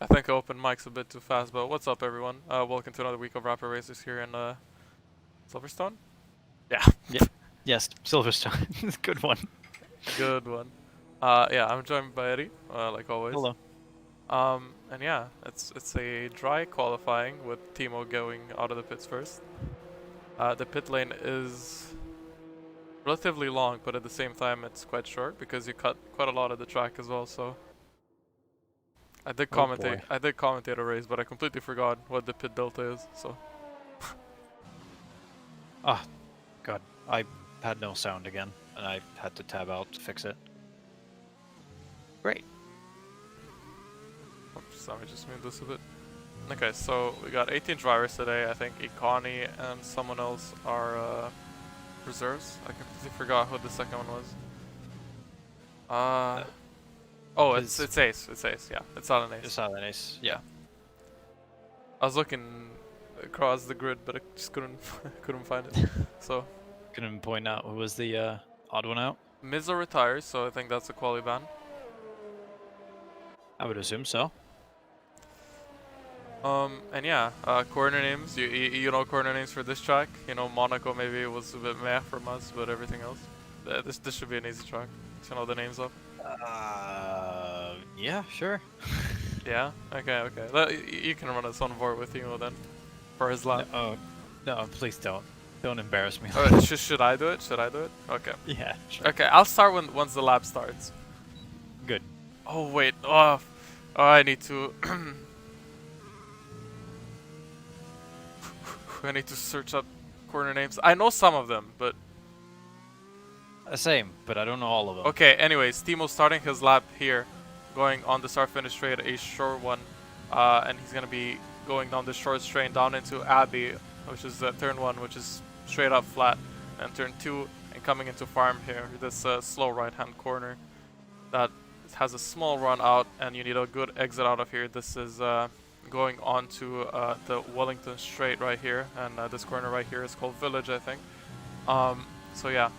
I think I opened mics a bit too fast, but what's up, everyone? Welcome to another week of Rapper Racers here in Silverstone. Yeah, Yeah. Yes, Silverstone. Good one. good one. Yeah, I'm joined by Eddie, like always. Hello. And yeah, it's a dry qualifying with Timo going out of the pits first. The pit lane is relatively long, but at the same time it's quite short because you cut quite a lot of the track as well. So Oh boy. I did commentate a race, but I completely forgot what the pit delta is. So. Ah, God. I had no sound again, and I had to tab out to fix it. Great. Oops, let me just move this a bit. Okay, so we got 18 drivers today. I think Ikani and someone else are reserves. I completely forgot who the second one was. Uh, Oh, it's Ace. It's Ace. Yeah, it's not an Ace. It's not an ace. Yeah. I was looking across the grid, but I just couldn't find it. So Couldn't point out who was the odd one out. Mizo retires, so I think that's a quali ban. I would assume so. And yeah, corner names. You know corner names for this track. You know Monaco maybe it was a bit meh from us, but everything else. This should be an easy track. To know the names of. Yeah, sure. Yeah. Okay. You can run us on board with Timo then, for his No, lap. no, please don't. Don't embarrass me. Alright, should I do it? Should I do it? Okay. Yeah, sure. Okay, I'll start once the lap starts. Good. Oh wait. Oh, I need to. I need to search up corner names. I know some of them, but Same, but I don't know all of them. okay. Anyways, Timo's starting his lap here, going on the start-finish straight, a short one, and he's gonna be going down the short straight down into Abbey, which is turn 1, which is straight up flat, and turn 2, and coming into farm here. This slow right-hand corner that has a small run out, and you need a good exit out of here. This is going on to the Wellington straight right here, and this corner right here is called Village, I think. So yeah.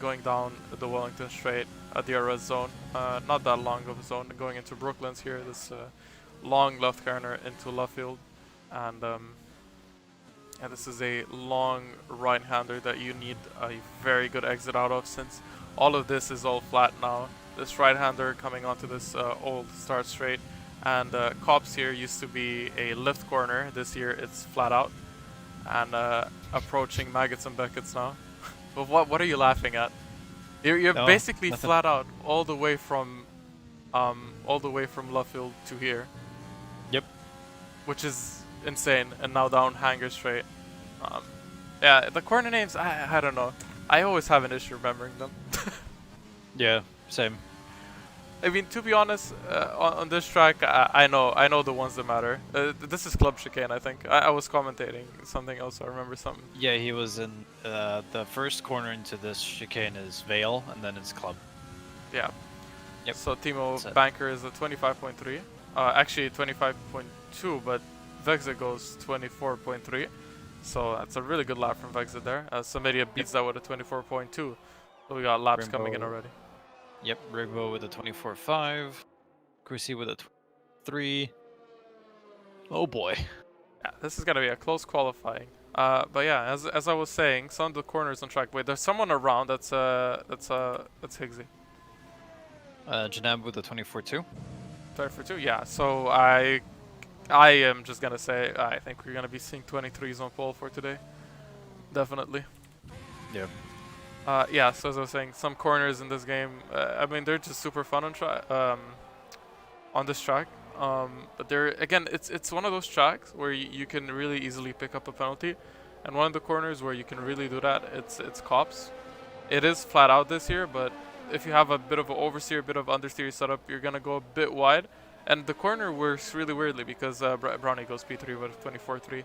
Going down the Wellington straight at the DRS zone, not that long of a zone, going into Brooklands here, this long left corner into Luffield, and this is a long right-hander that you need a very good exit out of, since all of this is all flat now. This right-hander coming onto this old start straight, and Cops here used to be a lift corner, this year it's flat out, and approaching Maggots and Beckett's now. But what are you laughing at? You're No, basically nothing. flat out all the way from Luffield to here. Yep. Which is insane, and now down Hanger straight. Yeah, the corner names I don't know. I always have an issue remembering them. Yeah, same. I mean, to be honest, on this track, I know the ones that matter. This is Club Chicane, I think. I was commentating something else. I remember something. Yeah, he was in the first corner into this chicane is Vale, and then it's Club. Yeah. Yep. So Timo That's it. Banker is a 25.3. Actually 25.2, but Vexa goes 24.3. So that's a really good lap from Vexa there. Samidia beats that with a 24.2. So we got laps coming in already. Yep, Rigbo with a 24.5. Chrissy with a 3. Oh boy. Yeah, this is gonna be a close qualifying. But yeah, as I was saying, some of the corners on track. Wait, there's someone around. That's Higgsy. Janab with a 24.2. Sorry for 2. Yeah. So I am just gonna say I think we're gonna be seeing 23s on pole for today. Definitely. Yep. Yeah, so as I was saying, some corners in this game, I mean, they're just super fun on this track. But they're, again, it's one of those tracks where you can really easily pick up a penalty. And one of the corners where you can really do that, it's Cops. It is flat out this year, but if you have a bit of an oversteer, a bit of understeer setup, you're going to go a bit wide. And the corner works really weirdly because Brownie goes P3 with 24.3.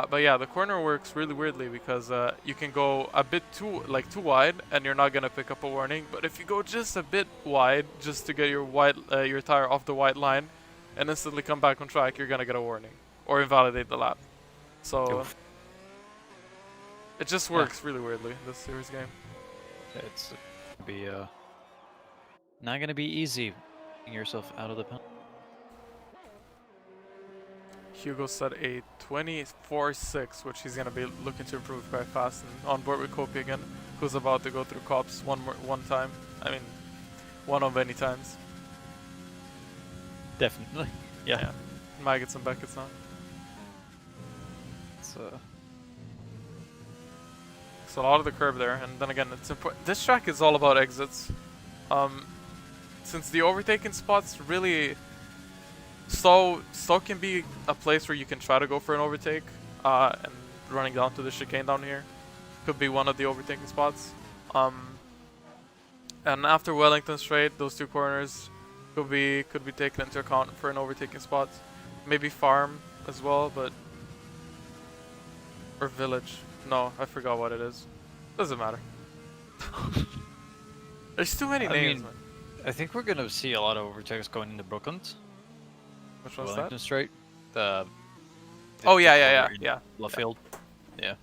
But yeah, the corner works really weirdly because you can go a bit too wide and you're not gonna pick up a warning. But if you go just a bit wide, just to get your tire off the white line, and instantly come back on track, you're gonna get a warning or invalidate the lap. So Oof. it just works really weirdly, this series game. It's be not gonna be easy getting yourself out of the pen. Hugo set a 24.6, which he's gonna be looking to improve quite fast. And on board with Kopi again, who's about to go through cops one time. I mean, one of many times. Definitely. Yeah. Yeah. Maggots and Beckett's now. So So a lot of the curb there, and then again, it's important. This track is all about exits. Since the overtaking spots really, so can be a place where you can try to go for an overtake, and running down to the chicane down here could be one of the overtaking spots. And after Wellington Straight, those two corners could be taken into account for an overtaking spot. Maybe Farm as well, but or Village. No, I forgot what it is. Doesn't matter. There's too many names, man. I think we're gonna see a lot of overtakes going into Brooklands. Which one's Wellington that? Straight. The Oh yeah. Luffield. Yeah.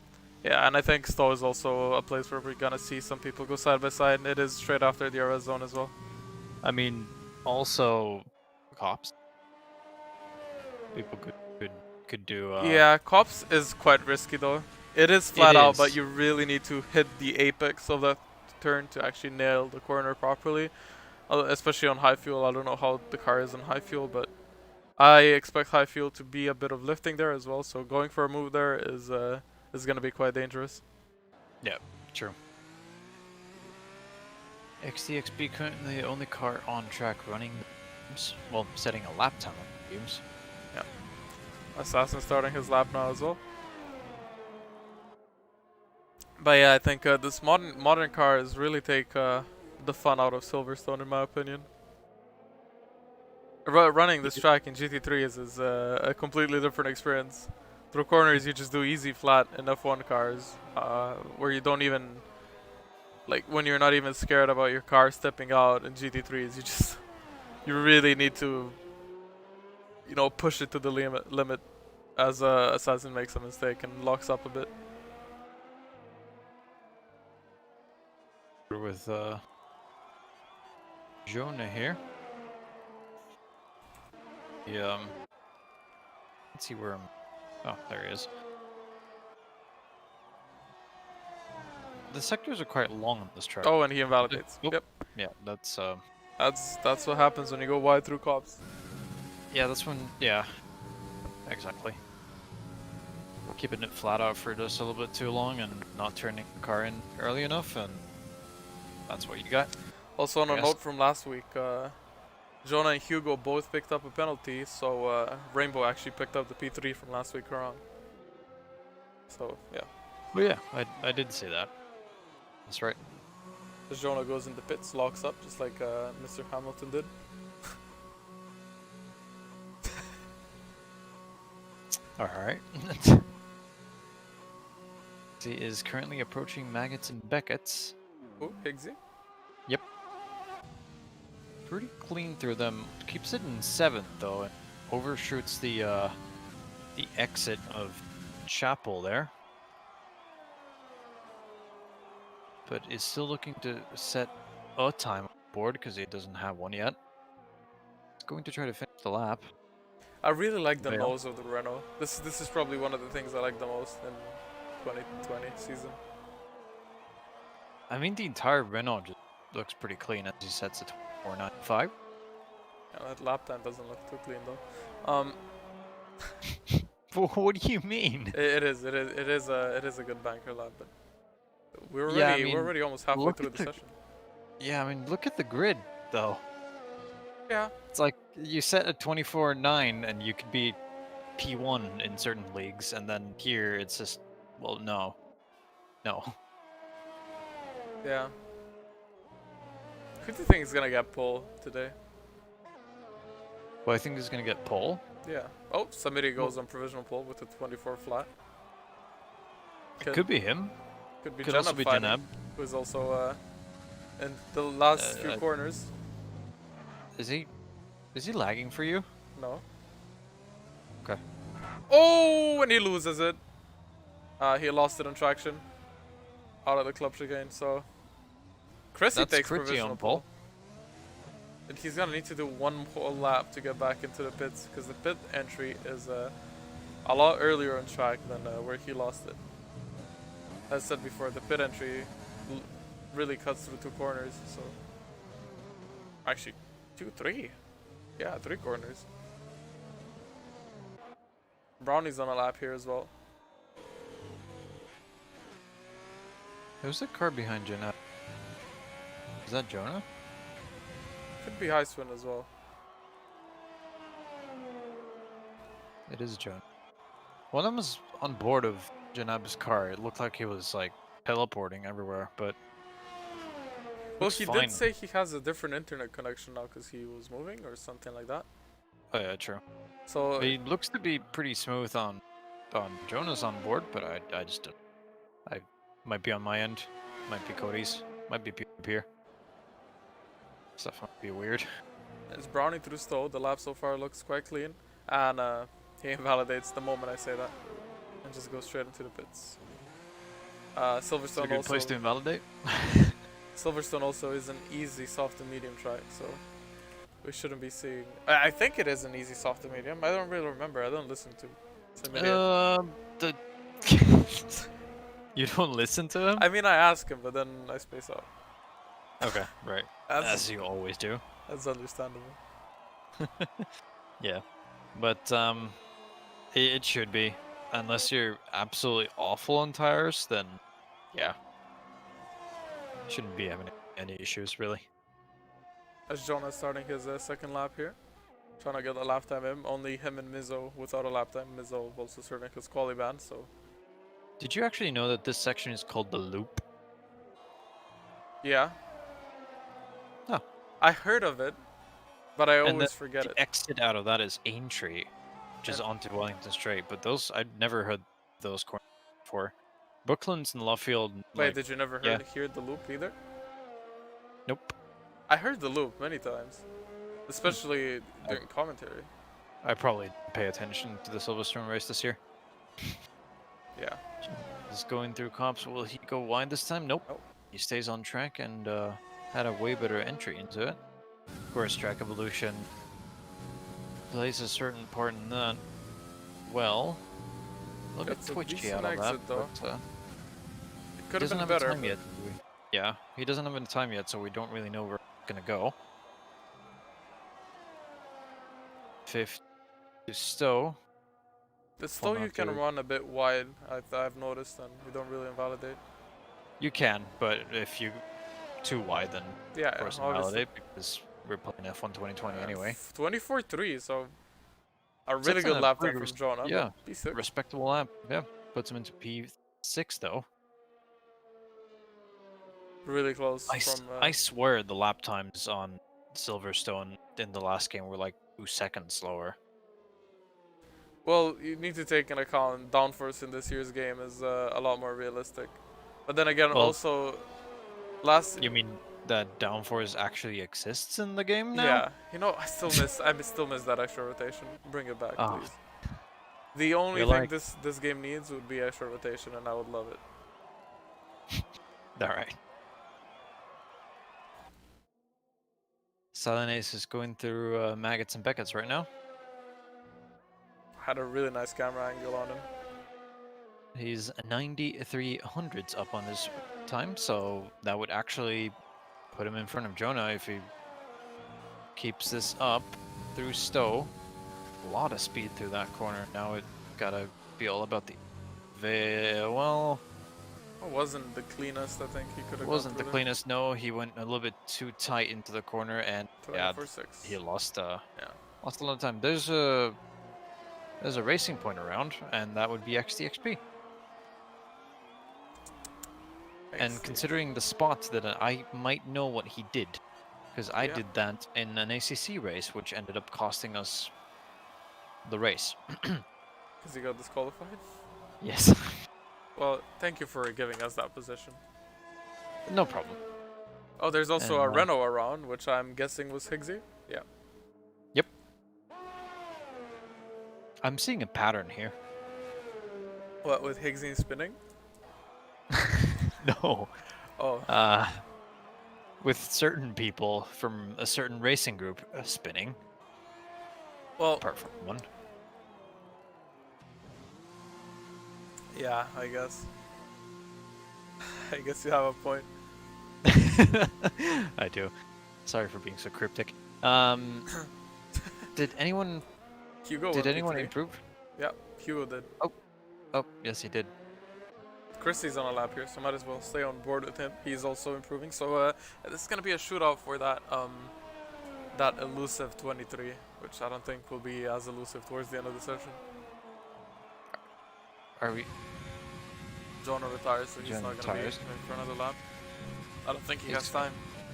Yeah, and I think Stowe is also a place where we're gonna see some people go side by side. It is straight after the RS zone as well. I mean, also cops. People could do. Yeah, cops is quite risky though. It is flat out, but is. you really need to hit the apex of that turn to actually nail the corner properly. Especially on high fuel. I don't know how the car is on high fuel, but I expect high fuel to be a bit of lifting there as well. So going for a move there is gonna be quite dangerous. Yeah, true. XDXB currently the only car on track running the beams. Well, setting a lap time on the beams. Yeah. Assassin starting his lap now as well. But yeah, I think this modern cars really take the fun out of Silverstone, in my opinion. Running this track in GT3 is a completely different experience. Through corners, you just do easy flat in F1 cars, where you don't even, like, when you're not even scared about your car stepping out. In GT3s, you really need to, push it to the limit as Assassin makes a mistake and locks up a bit. With Jonah here. Yeah. Let's see where I'm. Oh, there he is. The sectors are quite long on this track. Oh, and he invalidates. Oop. Yep. Yeah, that's That's what happens when you go wide through cops. yeah, that's when. Yeah, exactly. Keeping it flat out for just a little bit too long and not turning the car in early enough, and that's what you got. Also, on a Yes. note from last week, Jonah and Hugo both picked up a penalty, so Rainbow actually picked up the P3 from last week around. So, yeah. Well, yeah, I did see that. That's right. As Jonah goes into pits, locks up, just like Mr. Hamilton did. Alright. He is currently approaching Maggots and Beckett's. Oh, Higgsy. Yep. Pretty clean through them. Keeps it in 7th though, and overshoots the exit of Chapel there. But is still looking to set a time on board because he doesn't have one yet. He's going to try to finish the lap. I really like the Yeah. nose of the Renault. This is probably one of the things I like the most in 2020 season. I mean, the entire Renault just looks pretty clean as he sets it to 495. Yeah, that lap time doesn't look too clean though. What do you mean? It is a good banker lap, but we're Yeah, I already mean, we're already almost halfway look through at the the- session. Yeah, I mean, look at the grid though. Yeah. It's like you set a 24.9 and you could be P1 in certain leagues, and then here it's just, well, no. Yeah. Who do you think is gonna get pole today? Well, I think this is gonna get pole. Yeah. Oh, somebody goes on provisional pole with a 24 flat. Could be him. Could be Could Janab also be fighting, Janab. who's also in the last few I- corners. Is he lagging for you? No. Okay. Oh, and he loses it. He lost it on traction. Out of the club chicane, so Chrissy That's takes pretty provisional on pole. pole. And he's gonna need to do one whole lap to get back into the pits because the pit entry is a lot earlier on track than where he lost it. As I said before, the pit entry really cuts through 2 corners, so... Actually, 3. Yeah, 3 corners. Brownie's on a lap here as well. Who's the car behind Jenna? Is that Jonah? Could be Highswin as well. It is Jonah. One of them was on board of Janab's car. It looked like he was like teleporting everywhere, but Well, looks he fine. did say he has a different internet connection now because he was moving or something like that. Oh yeah, true. So He looks to be pretty smooth on Jonah's on board, but I just don't. I might be on my end, might be Cody's, might be here. Stuff might be weird. it's Brownie through Stowe. The lap so far looks quite clean, and he invalidates the moment I say that, and just goes straight into the pits. It's a Silverstone good also. place to invalidate. Silverstone also is an easy soft and medium track, so we shouldn't be seeing. I think it is an easy soft and medium. I don't really remember. I don't listen to. The you don't listen to him? I mean, I ask him, but then I space out. Okay, right. As you always do. That's understandable. Yeah, but it should be. Unless you're absolutely awful on tires, then yeah, shouldn't be having any issues really. As Jonah starting his second lap here, trying to get a lap time in. Only him and Mizzo without a lap time. Mizzo also serving his quali ban, so. Did you actually know that this section is called the loop? Yeah. Oh. I heard of it, but I And always forget the it. exit out of that is Aintree, which is onto Wellington Straight. But those I've never heard those corners before. Brooklands and Luffield. Wait, Like, did you never hear the loop either? nope. I heard the loop many times, especially during commentary. I probably didn't pay attention to the Silverstone race this year. Yeah. Just going through comps. Will he go wide this time? Nope. Nope. He stays on track and had a way better entry into it. Of course, track evolution plays a certain part in that. Well, a little bit It's a twitchy decent out of that, exit, though. but It he could have doesn't been have better. a time yet. Yeah, he doesn't have any time yet, so we don't really know where we're gonna go. 5th to Stowe. The Stowe you can 102. run a bit wide, I've noticed, and you don't really invalidate. You can, but if you too wide, then Yeah, of course obviously. invalidate because we're playing F1 2020 anyway. 24-3, so a So really that's good a lap pretty time from Jonah. yeah, P6. respectable lap. Yeah, puts him into P6 though. Really close from. I swear the lap times on Silverstone in the last game were like 2 seconds slower. Well, you need to take into account downforce in this year's game is a lot more realistic. But then again, Well, also last. You mean that downforce actually exists in the game now? Yeah, you know, I still miss that extra rotation. Bring it back, Oh. please. The only You're thing like- this game needs would be extra rotation, and I would love it. Alright. Silent Ace is going through Maggots and Beckett's right now. Had a really nice camera angle on him. He's 93 hundredths up on his time, so that would actually put him in front of Jonah if he keeps this up through Stowe. A lot of speed through that corner. Now it gotta be all about the... Well... It wasn't the cleanest, I think he could have. It wasn't the cleanest, no. He went a little bit too tight into the corner and yeah, 24-6. he lost lost a lot of time. There's a racing point around, and that would be XDXP. And considering the spot that I might know what he did, because I did that in an ACC race, which ended up costing us the race. Because he got disqualified? Yes. Well, thank you for giving us that position. No problem. Oh, there's also a And, Renault around, which I'm guessing was Higgsy? Yeah. Yep. I'm seeing a pattern here. What, with Higgsy spinning? No. Oh. With certain people from a certain racing group spinning. Well, Apart from one. Yeah, I guess. I guess you have a point. I do. Sorry for being so cryptic. Did anyone Hugo did won anyone P3. improve? Yeah, Hugo did. Oh, oh, yes, he did. Chrissy's on a lap here, so might as well stay on board with him. He's also improving. So this is gonna be a shootout for that elusive 23, which I don't think will be as elusive towards the end of the session. Are we? Jonah retires, so he's Jonah not gonna be retires. in for another lap. I don't think he He's has time.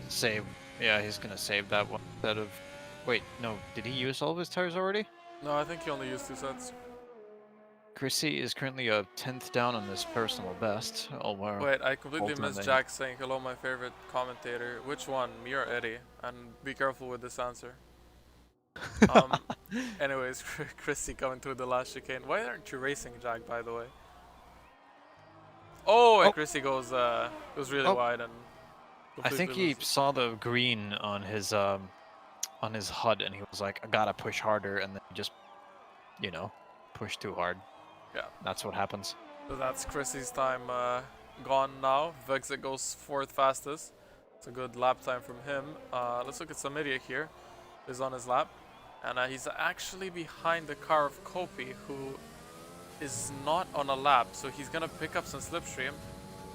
Save. Yeah, he's gonna save that one instead of. Wait, no. Did he use all of his tires already? No, I think he only used 2 sets. Chrissy is currently a 10th down on his personal best. Oh wow. Wait, I completely missed Ultimately. Jack saying hello, my favorite commentator. Which one, me or Eddie? And be careful with this answer. Anyways, Chrissy coming through the last chicane. Why aren't you racing, Jack? By the way. Oh, and Chrissy goes really wide and. I think he loses. saw the green on his HUD and he was like, I gotta push harder, and then he just, you know, pushed too hard. Yeah. That's what happens. So that's Chrissy's time gone now. Vexit goes 4th fastest. It's a good lap time from him. Let's look at Samidia here. He's on his lap. And he's actually behind the car of Kopi, who is not on a lap. So he's going to pick up some slipstream.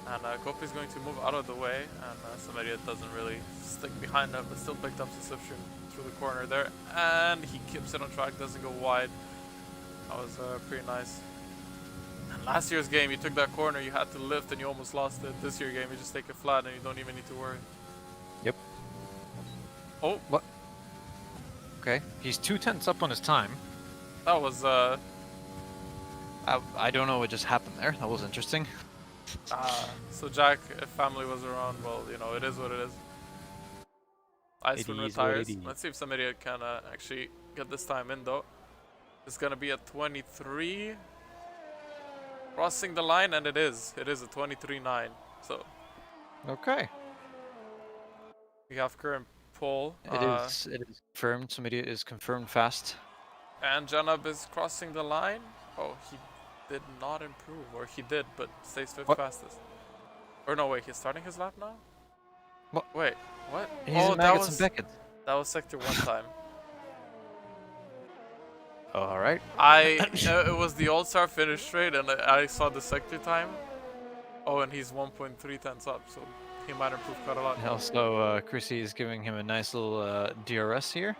And Kopi's going to move out of the way. And Samidia doesn't really stick behind him, but still picked up some slipstream through the corner there. And he keeps it on track, doesn't go wide. That was pretty nice. And last year's game, you took that corner, you had to lift and you almost lost it. This year's game, you just take it flat and you don't even need to worry. Yep. Oh, What? Okay. He's 2/10 up on his time. that was I don't know what just happened there. That was interesting. so Jack, if family was around, well, you know, it is what it is. Icewind retires. Let's see if somebody can actually get this time in though. It's gonna be a 23. Crossing the line, and it is. It is a 23-9. So Okay. we have current pole. It is confirmed. Somebody is confirmed fast. And Janab is crossing the line. Oh, he did not improve, or he did, but stays 5th fastest. Or no, wait, he's starting his lap now? What? Wait, what? He's Oh, in that Maggots was and Beckett. sector 1 time. Oh, all right. It was the All-Star finish straight, and I saw the sector time. Oh, and he's 1.3 tenths up, so he might improve quite a lot. And also, Chrissy is giving him a nice little DRS here.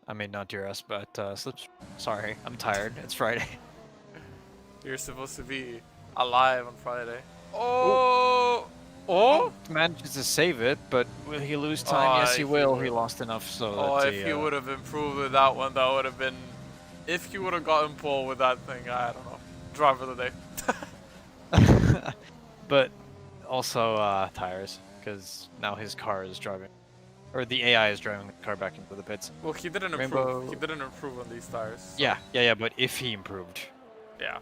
I mean, not DRS, but slips. Sorry, I'm tired. It's Friday. You're supposed to be alive on Friday. Oh! Oh! Manages to save it, but will he lose time? Yes, he will. He lost enough, so oh, that if he would have improved with that one, that would have been... If he would have gotten pole with that thing, I don't know. Driver of the day. But also tires, because now his car is driving. Or the AI is driving the car back into the pits. Well, he didn't improve. Rainbow... He didn't improve on these tires. So. Yeah, but if he improved... Yeah.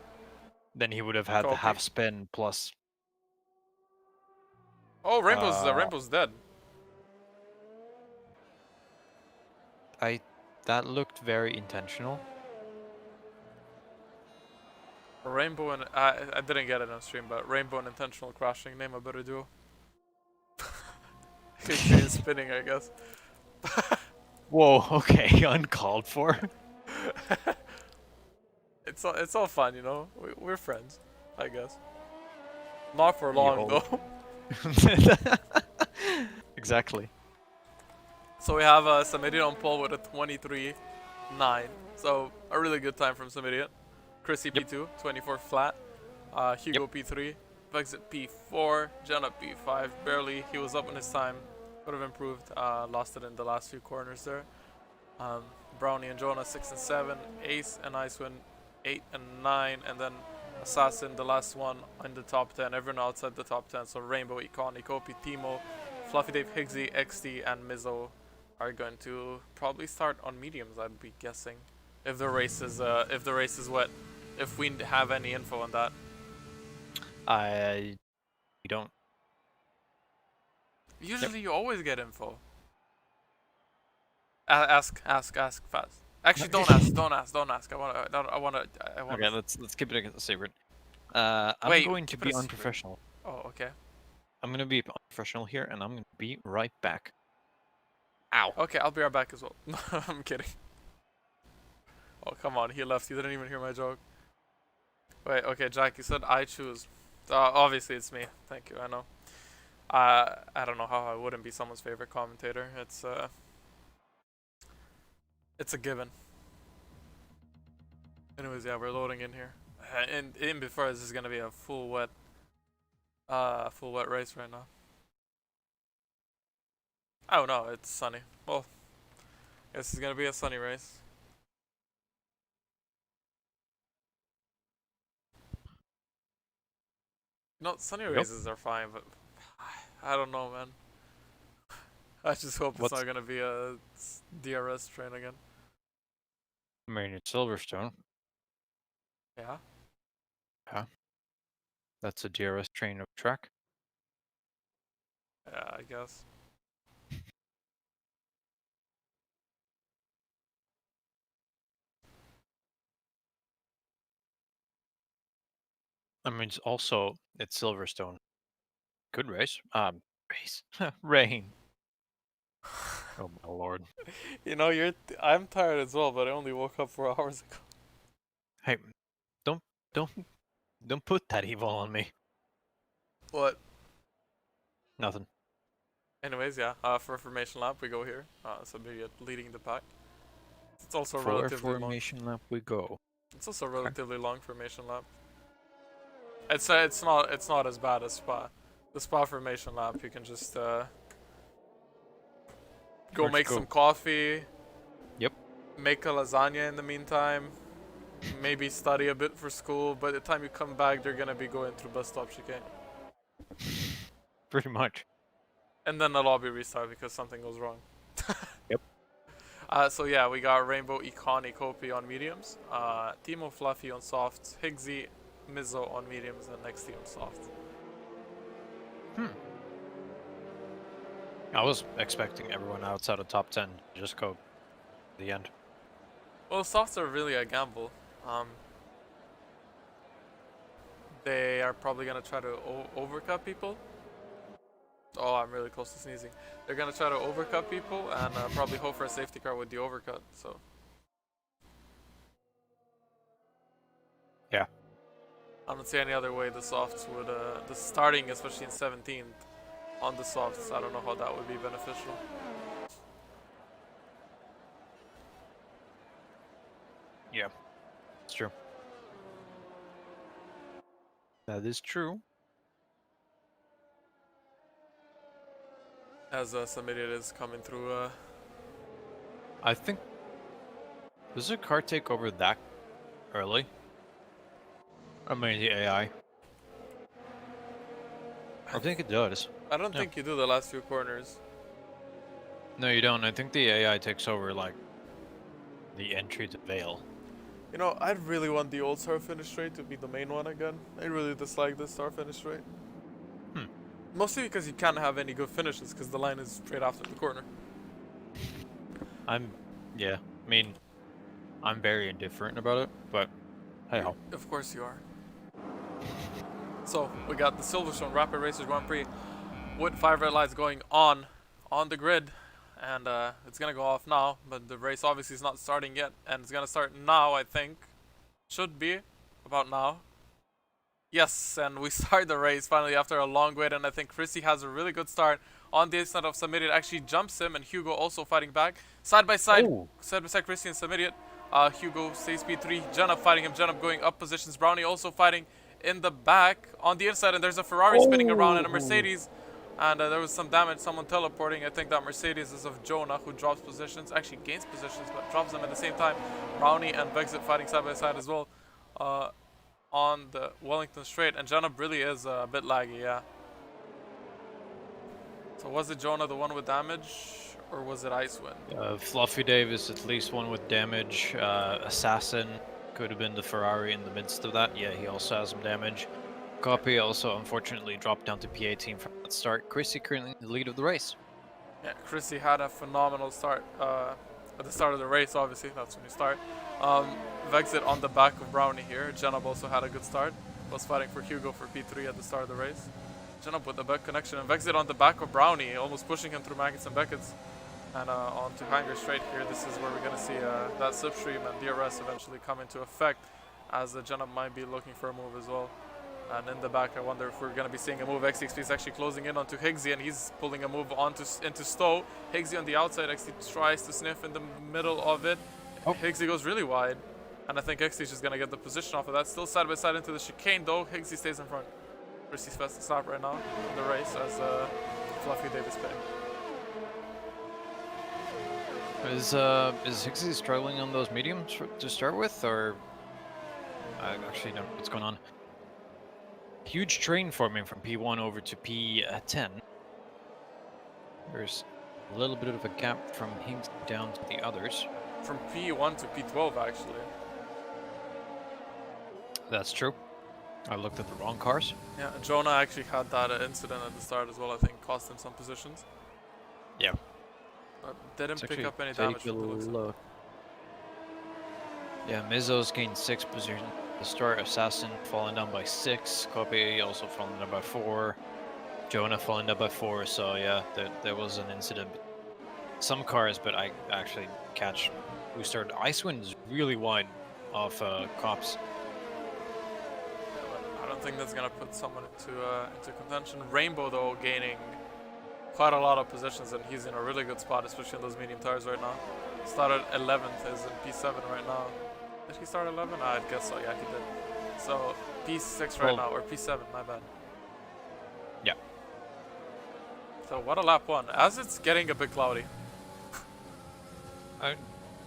Then he would have had the half spin plus... Oh, Rainbow's dead. That looked very intentional. Rainbow and I didn't get it on stream, but Rainbow and intentional crashing, name a better duo. He's spinning, I guess. Whoa, okay, uncalled for. It's all fun, you know. We're friends, I guess. Not for long though. Exactly. So we have Samidian on pole with a 23.9. So a really good time from Samidian. Chrissy P2, 24 flat. Hugo P3. Vexit P4. Jenna P5. Barely. He was up on his time. Could have improved. Lost it in the last few corners there. Brownie and Jonah 6 and 7. Ace and Icewind 8 and 9. And then Assassin, the last one in the top 10. Everyone outside the top 10. So Rainbow, Econ, Ecopi, Timo, Fluffy Dave, Higgsy, XT, and Mizzo are going to probably start on mediums, I'd be guessing. If the race is wet. If we have any info on that. We don't. Usually you always get info. Ask fast. Actually, don't ask. Don't ask. Don't ask. I wanna. Okay, let's keep it a secret. I'm Wait, going to keep it be a secret. unprofessional. Oh, okay. I'm gonna be unprofessional here, and I'm gonna be right back. Ow. Okay, I'll be right back as well. I'm kidding. Oh, come on. He left. He didn't even hear my joke. Wait, okay, Jack, you said I choose. Obviously, it's me. Thank you. I know. I don't know how I wouldn't be someone's favorite commentator. It's a given. Anyways, yeah, we're loading in here. And in before this is gonna be a full wet race right now. Oh no, it's sunny. Well, this is gonna be a sunny race. No, sunny Yep. races are fine, but I don't know, man. I just hope it's What's? not gonna be a DRS train again. I mean, it's Silverstone. Yeah. Yeah. That's a DRS train of track. Yeah, I guess. I mean, it's Silverstone. Good race. Race. Rain. Oh my lord. You know, I'm tired as well, but I only woke up 4 hours ago. Hey, don't don't don't put that evil on me. What? Nothing. Anyways, yeah. For formation lap, we go here. So maybe leading the pack. It's also For relatively long. formation lap we go. It's also relatively long formation lap. It's not as bad as Spa. The Spa formation lap, you can just go Where'd make you go? some coffee. Yep. Make a lasagna in the meantime. Maybe study a bit for school. By the time you come back, they're gonna be going through bus stop chicane. Pretty much. And then the lobby restart because something goes wrong. Yep. So yeah, we got Rainbow, Econ, Ecopi on mediums, Timo Fluffy on softs, Higgsy, Mizzo on mediums, and Next Team on soft. I was expecting everyone outside of top 10 to just go to the end. Well, softs are really a gamble. They are probably gonna try to overcut people. Oh, I'm really close to sneezing. They're gonna try to overcut people and probably hope for a safety car with the overcut. So. Yeah. I don't see any other way the softs would, the starting, especially in 17th, on the softs, I don't know how that would be beneficial. Yeah. It's true. That is true. As some idiot is coming through, I think... Does a car take over that early? I mean, the AI. I think it does. I don't think you do the last few corners. No, you don't. I think the AI takes over, like, the entry to Vale. You know, I'd really want the old star finish straight to be the main one again. I really dislike this star finish straight. Mostly because you can't have any good finishes because the line is straight after the corner. Yeah. I mean, I'm very indifferent about it, but hey ho. Of course you are. So, we got the Silverstone Rapid Racers Grand Prix with 5 red lights going on the grid. And it's gonna go off now, but the race obviously is not starting yet. And it's gonna start now, I think. Should be about now. Yes, and we start the race finally after a long wait, and I think Chrissy has a really good start on the inside of Samiriat. Actually jumps him, and Hugo also fighting back. Side by side Chrissy and Samiriat. Hugo stays P3, Jenna fighting him, Jenna going up positions, Brownie also fighting in the back on the inside, and there's a Ferrari spinning around and a Mercedes. And there was some damage, someone teleporting. I think that Mercedes is of Jonah, who drops positions, actually gains positions, but drops them at the same time. Brownie and Vexit fighting side by side as well. On the Wellington straight, and Jonah really is a bit laggy, yeah. So was it Jonah the one with damage, or was it Icewind? Fluffy Dave is at least one with damage. Assassin could have been the Ferrari in the midst of that. Yeah, he also has some damage. Copy also unfortunately dropped down to P18 from that start. Chrissy currently in the lead of the race. Yeah, Chrissy had a phenomenal start. at the start of the race, obviously, that's when you start. Vexit on the back of Brownie here. Jenub also had a good start. Was fighting for Hugo for P3 at the start of the race. Jenub with the back connection, and Vexit on the back of Brownie, almost pushing him through Maggots and Beckett's. And onto Hanger straight here. This is where we're going to see that slipstream and DRS eventually come into effect, as Jenub might be looking for a move as well. And in the back, I wonder if we're going to be seeing a move. XTXP is actually closing in onto Higgsy, and he's pulling a move into Stowe. Higgsy on the outside, XT tries to sniff in the middle of it. Oh. Higgsy goes really wide, and I think XT is just going to get the position off of that. Still side by side into the chicane, though. Higgsy stays in front. First he's fastest lap right now in the race as Fluffy Davis pitting. Is Higgsy struggling on those mediums to start with, or I actually don't know what's going on. Huge train forming from P1 over to P10. There's a little bit of a gap from Higgsy down to the others. From P1 to P12, actually. That's true. I looked at the wrong cars. Yeah, Jonah actually had that incident at the start as well. I think cost him some positions. Yeah. But didn't pick up any damage from the looks of it. Yeah, Mizzo's gained 6 positions. The start, Assassin falling down by 6. Copy also falling down by 4. Jonah falling down by 4. So yeah, there was an incident. Some cars, but I actually catch who started. Icewind is really wide off Cops. I don't think that's gonna put someone into contention. Rainbow though gaining quite a lot of positions, and he's in a really good spot, especially on those medium tires right now. Started 11th, is in P7 right now. Did he start 11? I guess so, yeah, he did. So, P6 right now, or P7, my bad. Yeah. So, what a lap one, as it's getting a bit cloudy.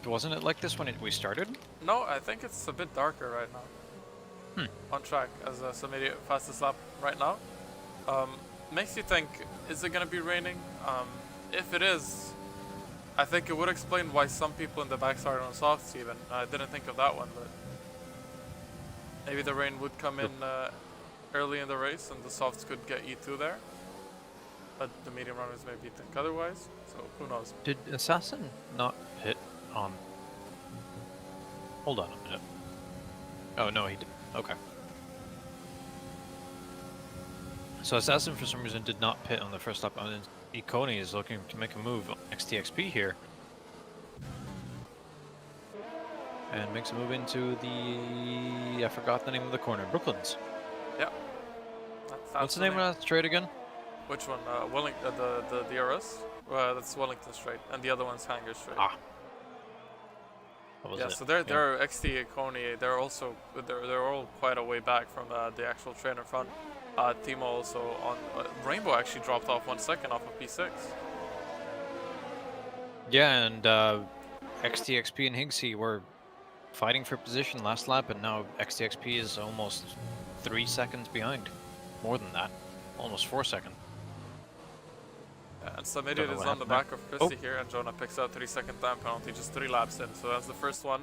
Wasn't it like this when we started? No, I think it's a bit darker right now. On track, as some idiot fastest lap right now. Makes you think, is it going to be raining? If it is, I think it would explain why some people in the back started on softs even. I didn't think of that one, but maybe the rain would come in early in the race and the softs could get E2 there. But the medium runners maybe think otherwise, so who knows. Did Assassin not hit on... Hold on a minute. Oh no, he did. Okay. So Assassin for some reason did not pit on the first lap, and Econi is looking to make a move on XTXP here. And makes a move into the... I forgot the name of the corner. Brooklands. Yeah. What's the name of that straight again? Which one? The DRS? That's Wellington Straight, and the other one's Hanger Straight. Ah. Yeah, so they're XT Econi, they're all quite a way back from the actual train in front. Timo also on Rainbow actually dropped off 1 second off of P6. Yeah, and XTXP and Higgsy were fighting for position last lap, and now XTXP is almost 3 seconds behind. More than that, almost 4 seconds. And some idiot is on the back of Christie here, and Jonah picks out 3-second time penalty just 3 laps in. So that's the first one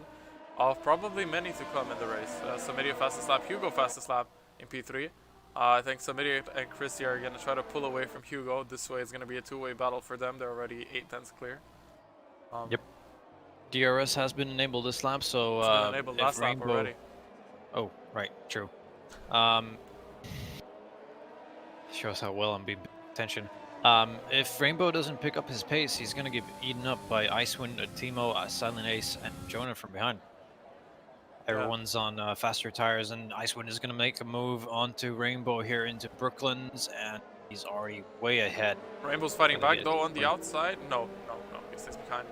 of probably many to come in the race. Some idiot fastest lap, Hugo fastest lap in P3. I think some idiot and Christie are going to try to pull away from Hugo. This way it's going to be a 2-way battle for them. They're already 8 tenths clear. Yep. DRS has been enabled this lap, so it's been enabled last lap already. Oh, right, true. Shows how well I'm being paying attention. If Rainbow doesn't pick up his pace, he's going to get eaten up by Icewind, Timo, Silent Ace, and Jonah from behind. Everyone's on faster tires, and Icewind is going to make a move onto Rainbow here into Brooklands, and he's already way ahead. Rainbow's fighting back though on the outside. No, he stays behind.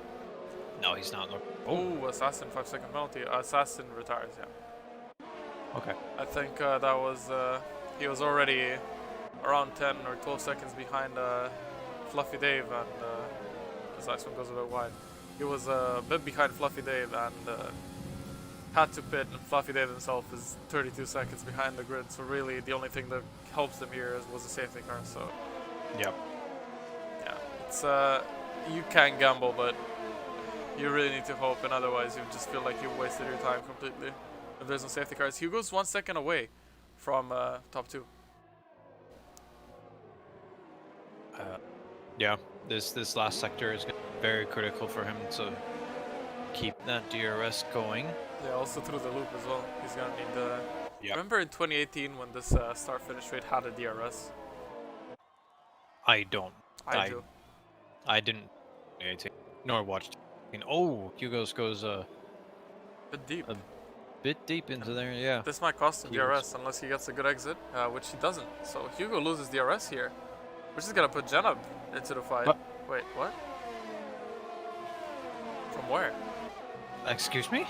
No, he's not. Oh, Assassin 5-second penalty. Assassin retires, yeah. Okay. I think that was, he was already around 10 or 12 seconds behind Fluffy Dave, and this last one goes a bit wide. He was a bit behind Fluffy Dave and had to pit, and Fluffy Dave himself is 32 seconds behind the grid, so really the only thing that helps them here was a safety car, so... Yep. Yeah, it's, you can gamble, but you really need to hope, and otherwise you just feel like you've wasted your time completely. If there's no safety cars, Hugo's 1 second away from top 2. Yeah, this last sector is very critical for him to keep that DRS going. Yeah, also through the loop as well. He's gonna need the. Yep. Remember in 2018 when this start-finish rate had a DRS? I don't. I do. I didn't. Nor watched. Oh, Hugo's goes Bit deep. a bit deep into there. Yeah. This might cost him Hugo's. DRS unless he gets a good exit, which he doesn't. So Hugo loses DRS here, which is gonna put Jenna into the fight. What? Wait, what? From where? Excuse me?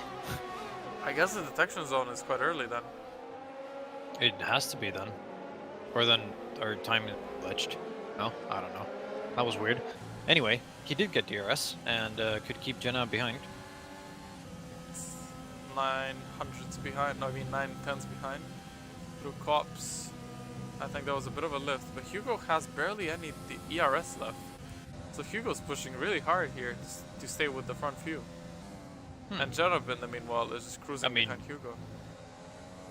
I guess the detection zone is quite early then. It has to be then. Or then our time is glitched. No, I don't know. That was weird. Anyway, he did get DRS and could keep Jenna behind. 900s behind, no, I mean 910s behind. Through cops. I think that was a bit of a lift, but Hugo has barely any ERS left. So Hugo's pushing really hard here to stay with the front few. And Jenna, in the meanwhile, is just cruising behind Hugo.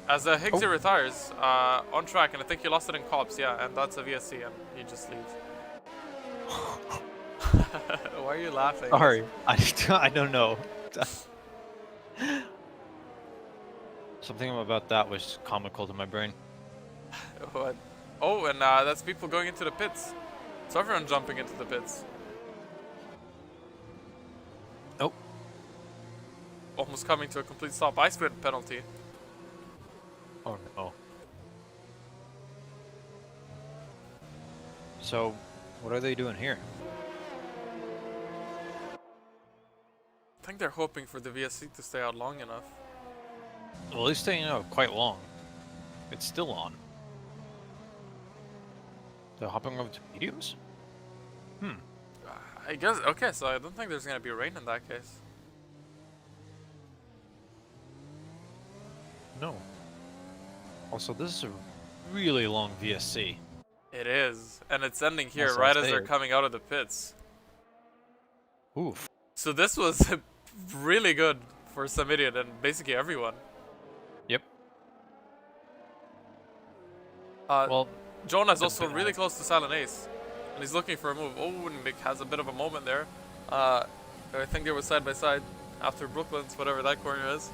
As Higgsy retires, on track, and I think he lost it in cops, yeah, and that's a VSC, and he just leaves. Why are you laughing? Sorry, I don't know. Something about that was comical to my brain. What? Oh, and that's people going into the pits. So everyone jumping into the pits. Oh. Almost coming to a complete stop. Ice spin penalty. Oh no. So, what are they doing here? I think they're hoping for the VSC to stay out long enough. Well, he's staying out quite long. It's still on. They're hopping over to mediums? I guess, okay, so I don't think there's gonna be rain in that case. No. Also, this is a really long VSC. It is, and it's ending here Also, right it's as they're there. coming out of the pits. Oof. So this was really good for Samidian and basically everyone. Yep. Well, Jonah's the also bit- really close to Silent Ace, and he's looking for a move. Oh, and Mick has a bit of a moment there. I think they were side by side after Brooklyn's, whatever that corner is,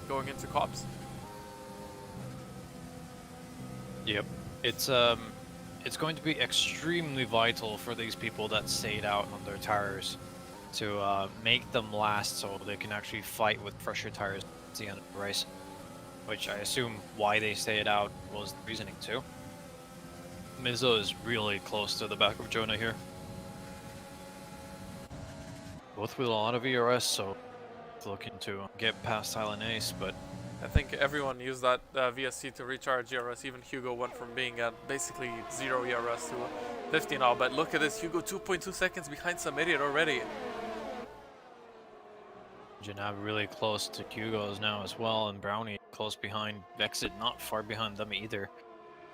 going into cops. Yep. It's going to be extremely vital for these people that stayed out on their tires to make them last so they can actually fight with fresher tires at the end of the race. Which I assume why they stayed out was the reasoning too. Mizzo is really close to the back of Jonah here. Both with a lot of ERS, so looking to get past Silent Ace, but I think everyone used that VSC to recharge ERS. Even Hugo went from being at basically 0 ERS to 50 now. But look at this, Hugo 2.2 seconds behind Samidian already. Janab really close to Hugo's now as well, and Brownie close behind. Vexit not far behind them either.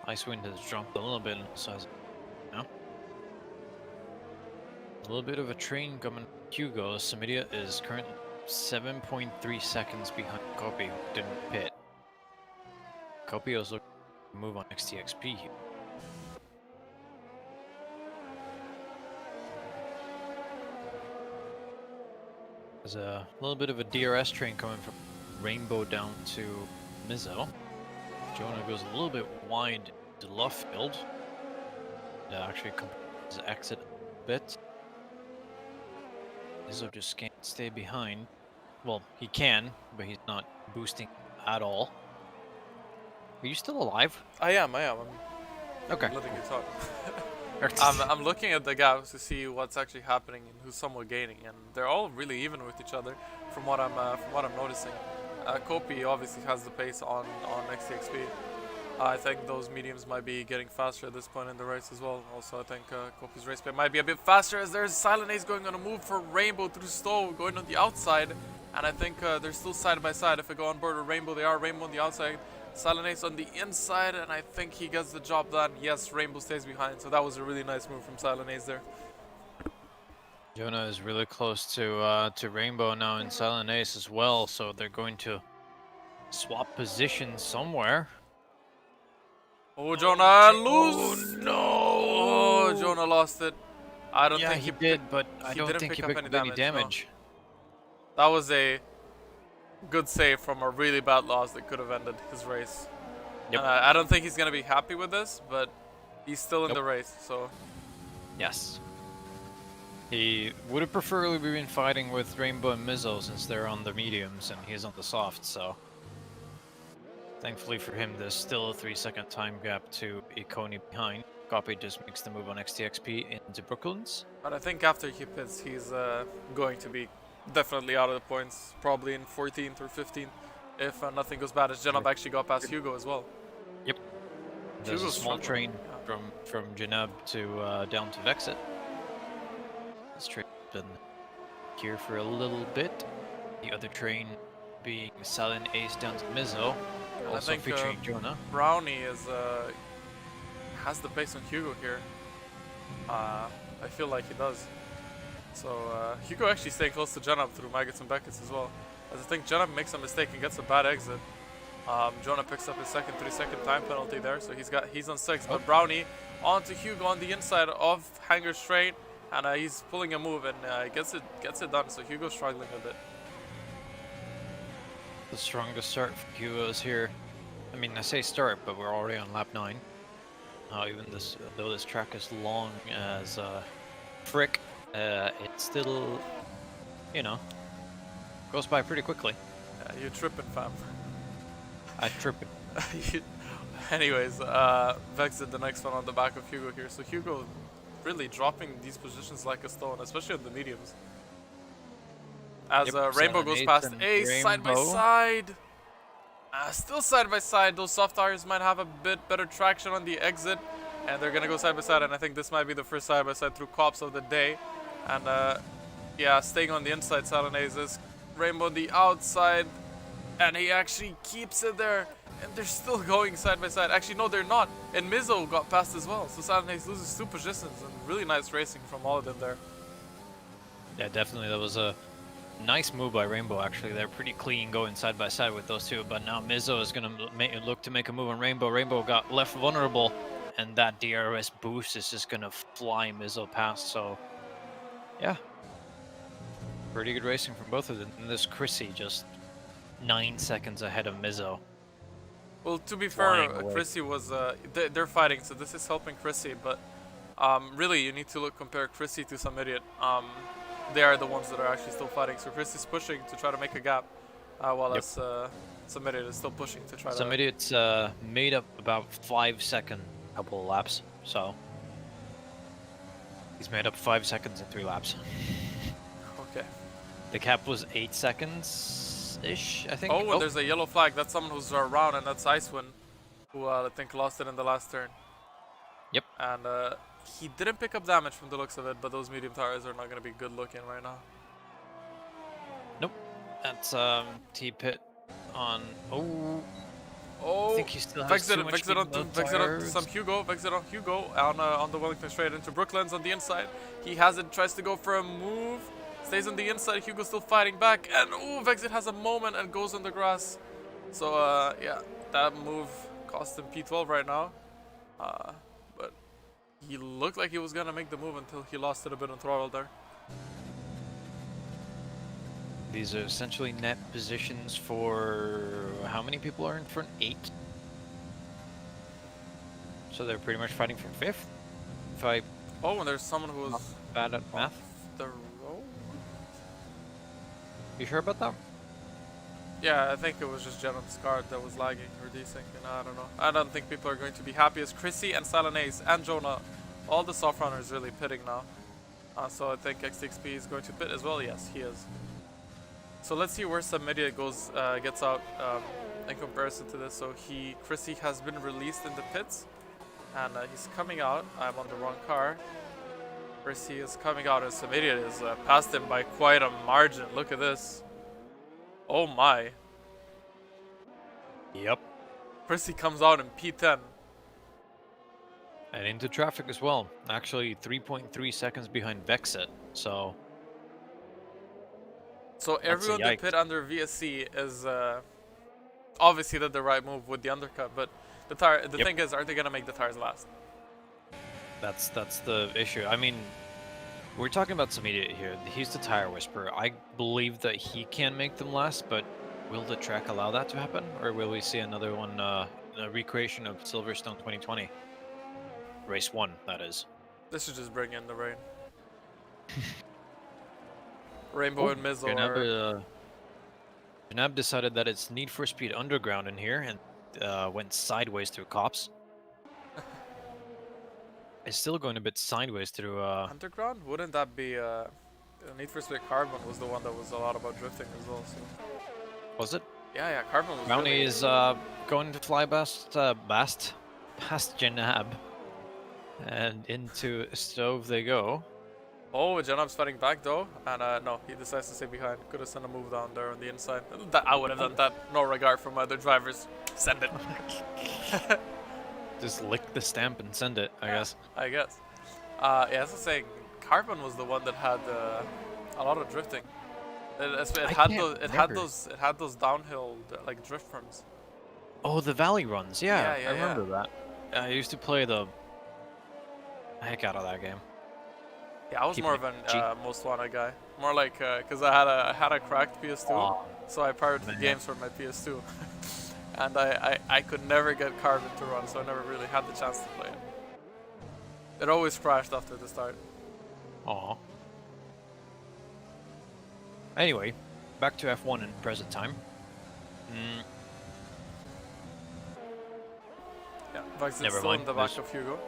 Icewind has jumped a little bit in size now. A little bit of a train coming. Hugo, Samidia is currently 7.3 seconds behind Kopi, who didn't pit. Kopio's looking to move on XTXP here. There's a little bit of a DRS train coming from Rainbow down to Mizzo. Jonah goes a little bit wide to Luffield. Actually his exit a bit. Mizzo just can't stay behind. Well, he can, but he's not boosting at all. Are you still alive? I am. I'm Okay. letting you talk. I'm looking at the gaps to see what's actually happening and who's somewhat gaining, and they're all really even with each other, from what I'm noticing. Kopi obviously has the pace on XTXP. I think those mediums might be getting faster at this point in the race as well. Also, I think Kopi's race pace might be a bit faster as there's Silent Ace going on a move for Rainbow through Stowe, going on the outside, and I think they're still side by side. If I go on board with Rainbow, they are Rainbow on the outside. Silent Ace on the inside, and I think he gets the job done. Yes, Rainbow stays behind, so that was a really nice move from Silent Ace there. Jonah is really close to Rainbow now in Silent Ace as well, so they're going to swap positions somewhere. Oh, Jonah lose! Oh no! Oh, Jonah lost it. I don't think he did, but I don't didn't think pick he up picked any up any damage, no. damage. that was a good save from a really bad loss that could have ended his race. Yep. And I don't think he's gonna be happy with this, but he's still in Nope. the race, so Yes. He would have preferably been fighting with Rainbow and Mizzo since they're on the mediums and he's on the soft, so thankfully for him there's still a 3-second time gap to Ikoni behind. Copy just makes the move on XTXP into Brooklands. but I think after he pits, he's going to be definitely out of the points, probably in 14th or 15th, if nothing goes bad. As Janab actually got past Hugo as well. Yep. There's a Hugo's small struggling. train from Janab to down to Vexit. This train's been here for a little bit. The other train being Silent Ace down to Mizzo, I also think featuring Jonah. Brownie is has the pace on Hugo here. I feel like he does. So Hugo actually staying close to Janab through Maggots and Beckets as well. As I think Janab makes a mistake and gets a bad exit. Jonah picks up his second 3-second time penalty there, so he's on 6. But Brownie onto Hugo on the inside of Hanger Straight, and he's pulling a move and gets it done. So Hugo's struggling a bit. The strongest start for Hugo is here. I mean, I say start, but we're already on lap 9. Even though this track is long as frick, it still, you know, goes by pretty quickly. Yeah, you're tripping, fam. I trip it. Anyways, Vex did the next one on the back of Hugo here. So Hugo really dropping these positions like a stone, especially on the mediums. As Rainbow goes past Ace side by side. Still side by side. Those soft tires might have a bit better traction on the exit. And they're going to go side by side. And I think this might be the first side by side through cops of the day. And yeah, staying on the inside, Silent Ace is Rainbow the outside. And he actually keeps it there. And they're still going side by side. Actually, no, they're not. And Mizzo got past as well. So Silent Ace loses 2 positions. And really nice racing from all of them there. Yeah, definitely. That was a nice move by Rainbow, actually. They're pretty clean going side by side with those two. But now Mizzo is going to look to make a move on Rainbow. Rainbow got left vulnerable. And that DRS boost is just going to fly Mizzo past. So, yeah. Pretty good racing from both of them. And this Chrissy just 9 seconds ahead of Mizzo. Well, to be fair, Chrissy was, they're fighting, so this is helping Chrissy, but really you need to compare Chrissy to some idiot. They are the ones that are actually still fighting, so Chrissy's pushing to try to make a gap, while some idiot is still pushing to try to... Some idiot's made up about 5 second couple of laps, so he's made up 5 seconds in 3 laps. Okay. The cap was 8 seconds-ish, I think. Oh, and there's a yellow flag. That's someone who's around, and that's Icewind, who I think lost it in the last turn. Yep. And he didn't pick up damage from the looks of it, but those medium tires are not going to be good looking right now. Nope. That's T-pit on... Oh, I think he still has Vex too it, much Vex it onto tires. some Hugo, Vex it on Hugo on the Wellington straight into Brooklands on the inside. He has it, tries to go for a move, stays on the inside. Hugo's still fighting back, and Vexit has a moment and goes on the grass. So yeah, that move cost him P12 right now. But he looked like he was gonna make the move until he lost it a bit on throttle there. These are essentially net positions for how many people are in front? 8. So they're pretty much fighting for 5th. If I Oh, and there's someone who was bad at math. the road. You sure about that? Yeah, I think it was just Jenon's card that was lagging or desync, I don't know. I don't think people are going to be happy as Chrissy and Silent Ace and Jonah, all the soft runners really pitting now. So I think XTXP is going to pit as well. Yes, he is. So let's see where Submedia goes, gets out in comparison to this. So Chrissy has been released in the pits, and he's coming out. I'm on the wrong car. Chrissy is coming out, and Submedia is past him by quite a margin. Look at this. Oh my. Yep. Chrissy comes out in P10. And into traffic as well. Actually, 3.3 seconds behind Vexit. So everyone that pit under VSC is obviously did the right move with the undercut, but the thing is, are they gonna make the tires last? that's the issue. I mean, We're talking about some idiot here. He's the tire whisperer. I believe that he can make them last, but will the track allow that to happen, or will we see another one, a recreation of Silverstone 2020, race 1, that is? This should just bring in the rain. Rainbow Oh, and Mizzo Janab, are... Janab decided that it's Need for Speed Underground in here and went sideways through cops. It's still going a bit sideways through. Underground? Wouldn't that be... Need for Speed Carbon was the one that was a lot about drifting as well, so... Was it? Yeah, Carbon was Brownie really... is going to fly past Janab, and into Stove they go. Oh, Janab's fighting back though, and no, he decides to stay behind. Could have sent a move down there on the inside. I would have done that, no regard for my other drivers. Send it. Just lick the stamp and send it, I guess. I guess. Yeah, as I was saying, Carbon was the one that had a lot of drifting. It had those downhill like drift runs. Oh, the valley runs. Yeah, Yeah, I remember that. I used to play the heck out of that game. Yeah, I was Keeping more of an most wanted guy. More like because I had a cracked PS2, so I pirated games for my PS2, and I could never get Carbon to run, so I never really had the chance to play it. It always crashed after the start. Aw. Anyway, back to F1 in present time. Yeah, Vax Never is still mind, in the back of Hugo.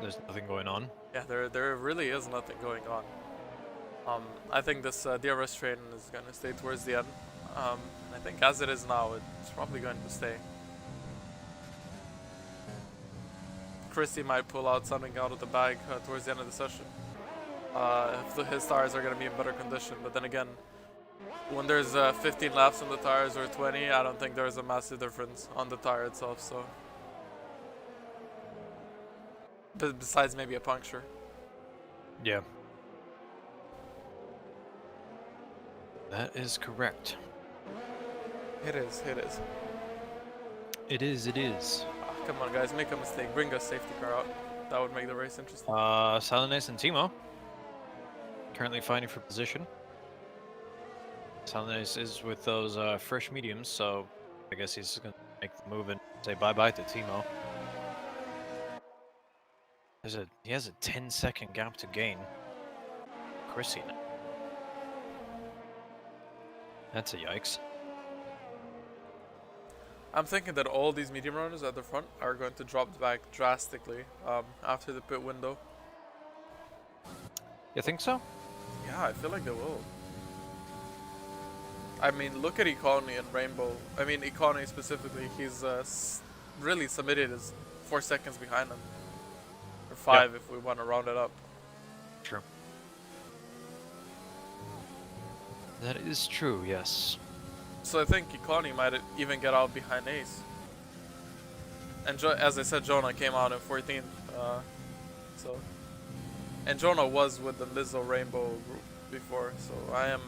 There's nothing going on. Yeah, there really is nothing going on. I think this DRS train is going to stay towards the end. I think as it is now, it's probably going to stay. Christie might pull out something out of the bag towards the end of the session. If his tires are going to be in better condition. But then again, when there's 15 laps on the tires or 20, I don't think there's a massive difference on the tire itself. So, besides maybe a puncture. Yeah. That is correct. It is. It is. Come on, guys, make a mistake. Bring a safety car out. That would make the race interesting. Salinas and Timo currently fighting for position. Salinas is with those fresh mediums, so I guess he's going to make the move and say bye-bye to Timo. He has a 10-second gap to gain. Chrissy. That's a yikes. I'm thinking that all these medium runners at the front are going to drop back drastically after the pit window. You think so? Yeah, I feel like they will. I mean, look at Econi and Rainbow. I mean, Econi specifically, he's really submitted is 4 seconds behind them. Or 5 if we want to round it up. True. That is true, yes. So I think Econi might even get out behind Ace. And as I said, Jonah came out in 14th. And Jonah was with the Mizzo Rainbow group before, so I am...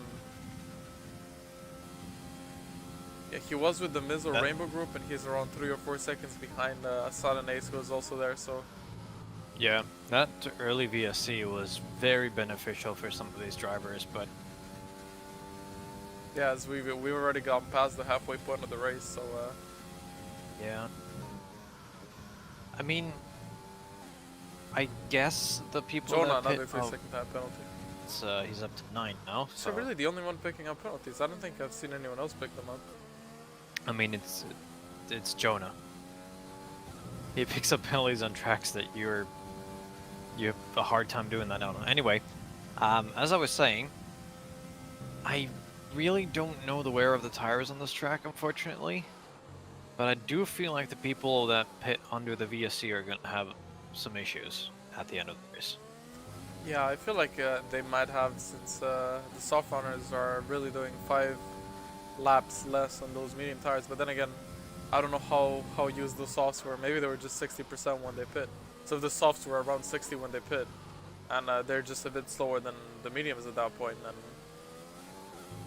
Yeah, he was with the Mizzo Rainbow group, and he's around 3 or 4 seconds behind Assad and Ace, who was also there, so... Yeah, that early VSC was very beneficial for some of these drivers, but... Yeah, as we've already gotten past the halfway point of the race, so... Yeah. I mean... I guess the people Jonah, that another 3-second time penalty. He's up to 9 now. So really the only one picking up penalties. I don't think I've seen anyone else pick them up. I mean, it's Jonah. He picks up penalties on tracks that you have a hard time doing that on. Anyway, as I was saying, I really don't know the wear of the tires on this track, unfortunately. But I do feel like the people that pit under the VSC are going to have some issues at the end of the race. Yeah, I feel like they might have, since the soft runners are really doing 5 laps less on those medium tires. But then again, I don't know how used the softs were. Maybe they were just 60% when they pit. So if the softs were around 60 when they pit, and they're just a bit slower than the mediums at that point, then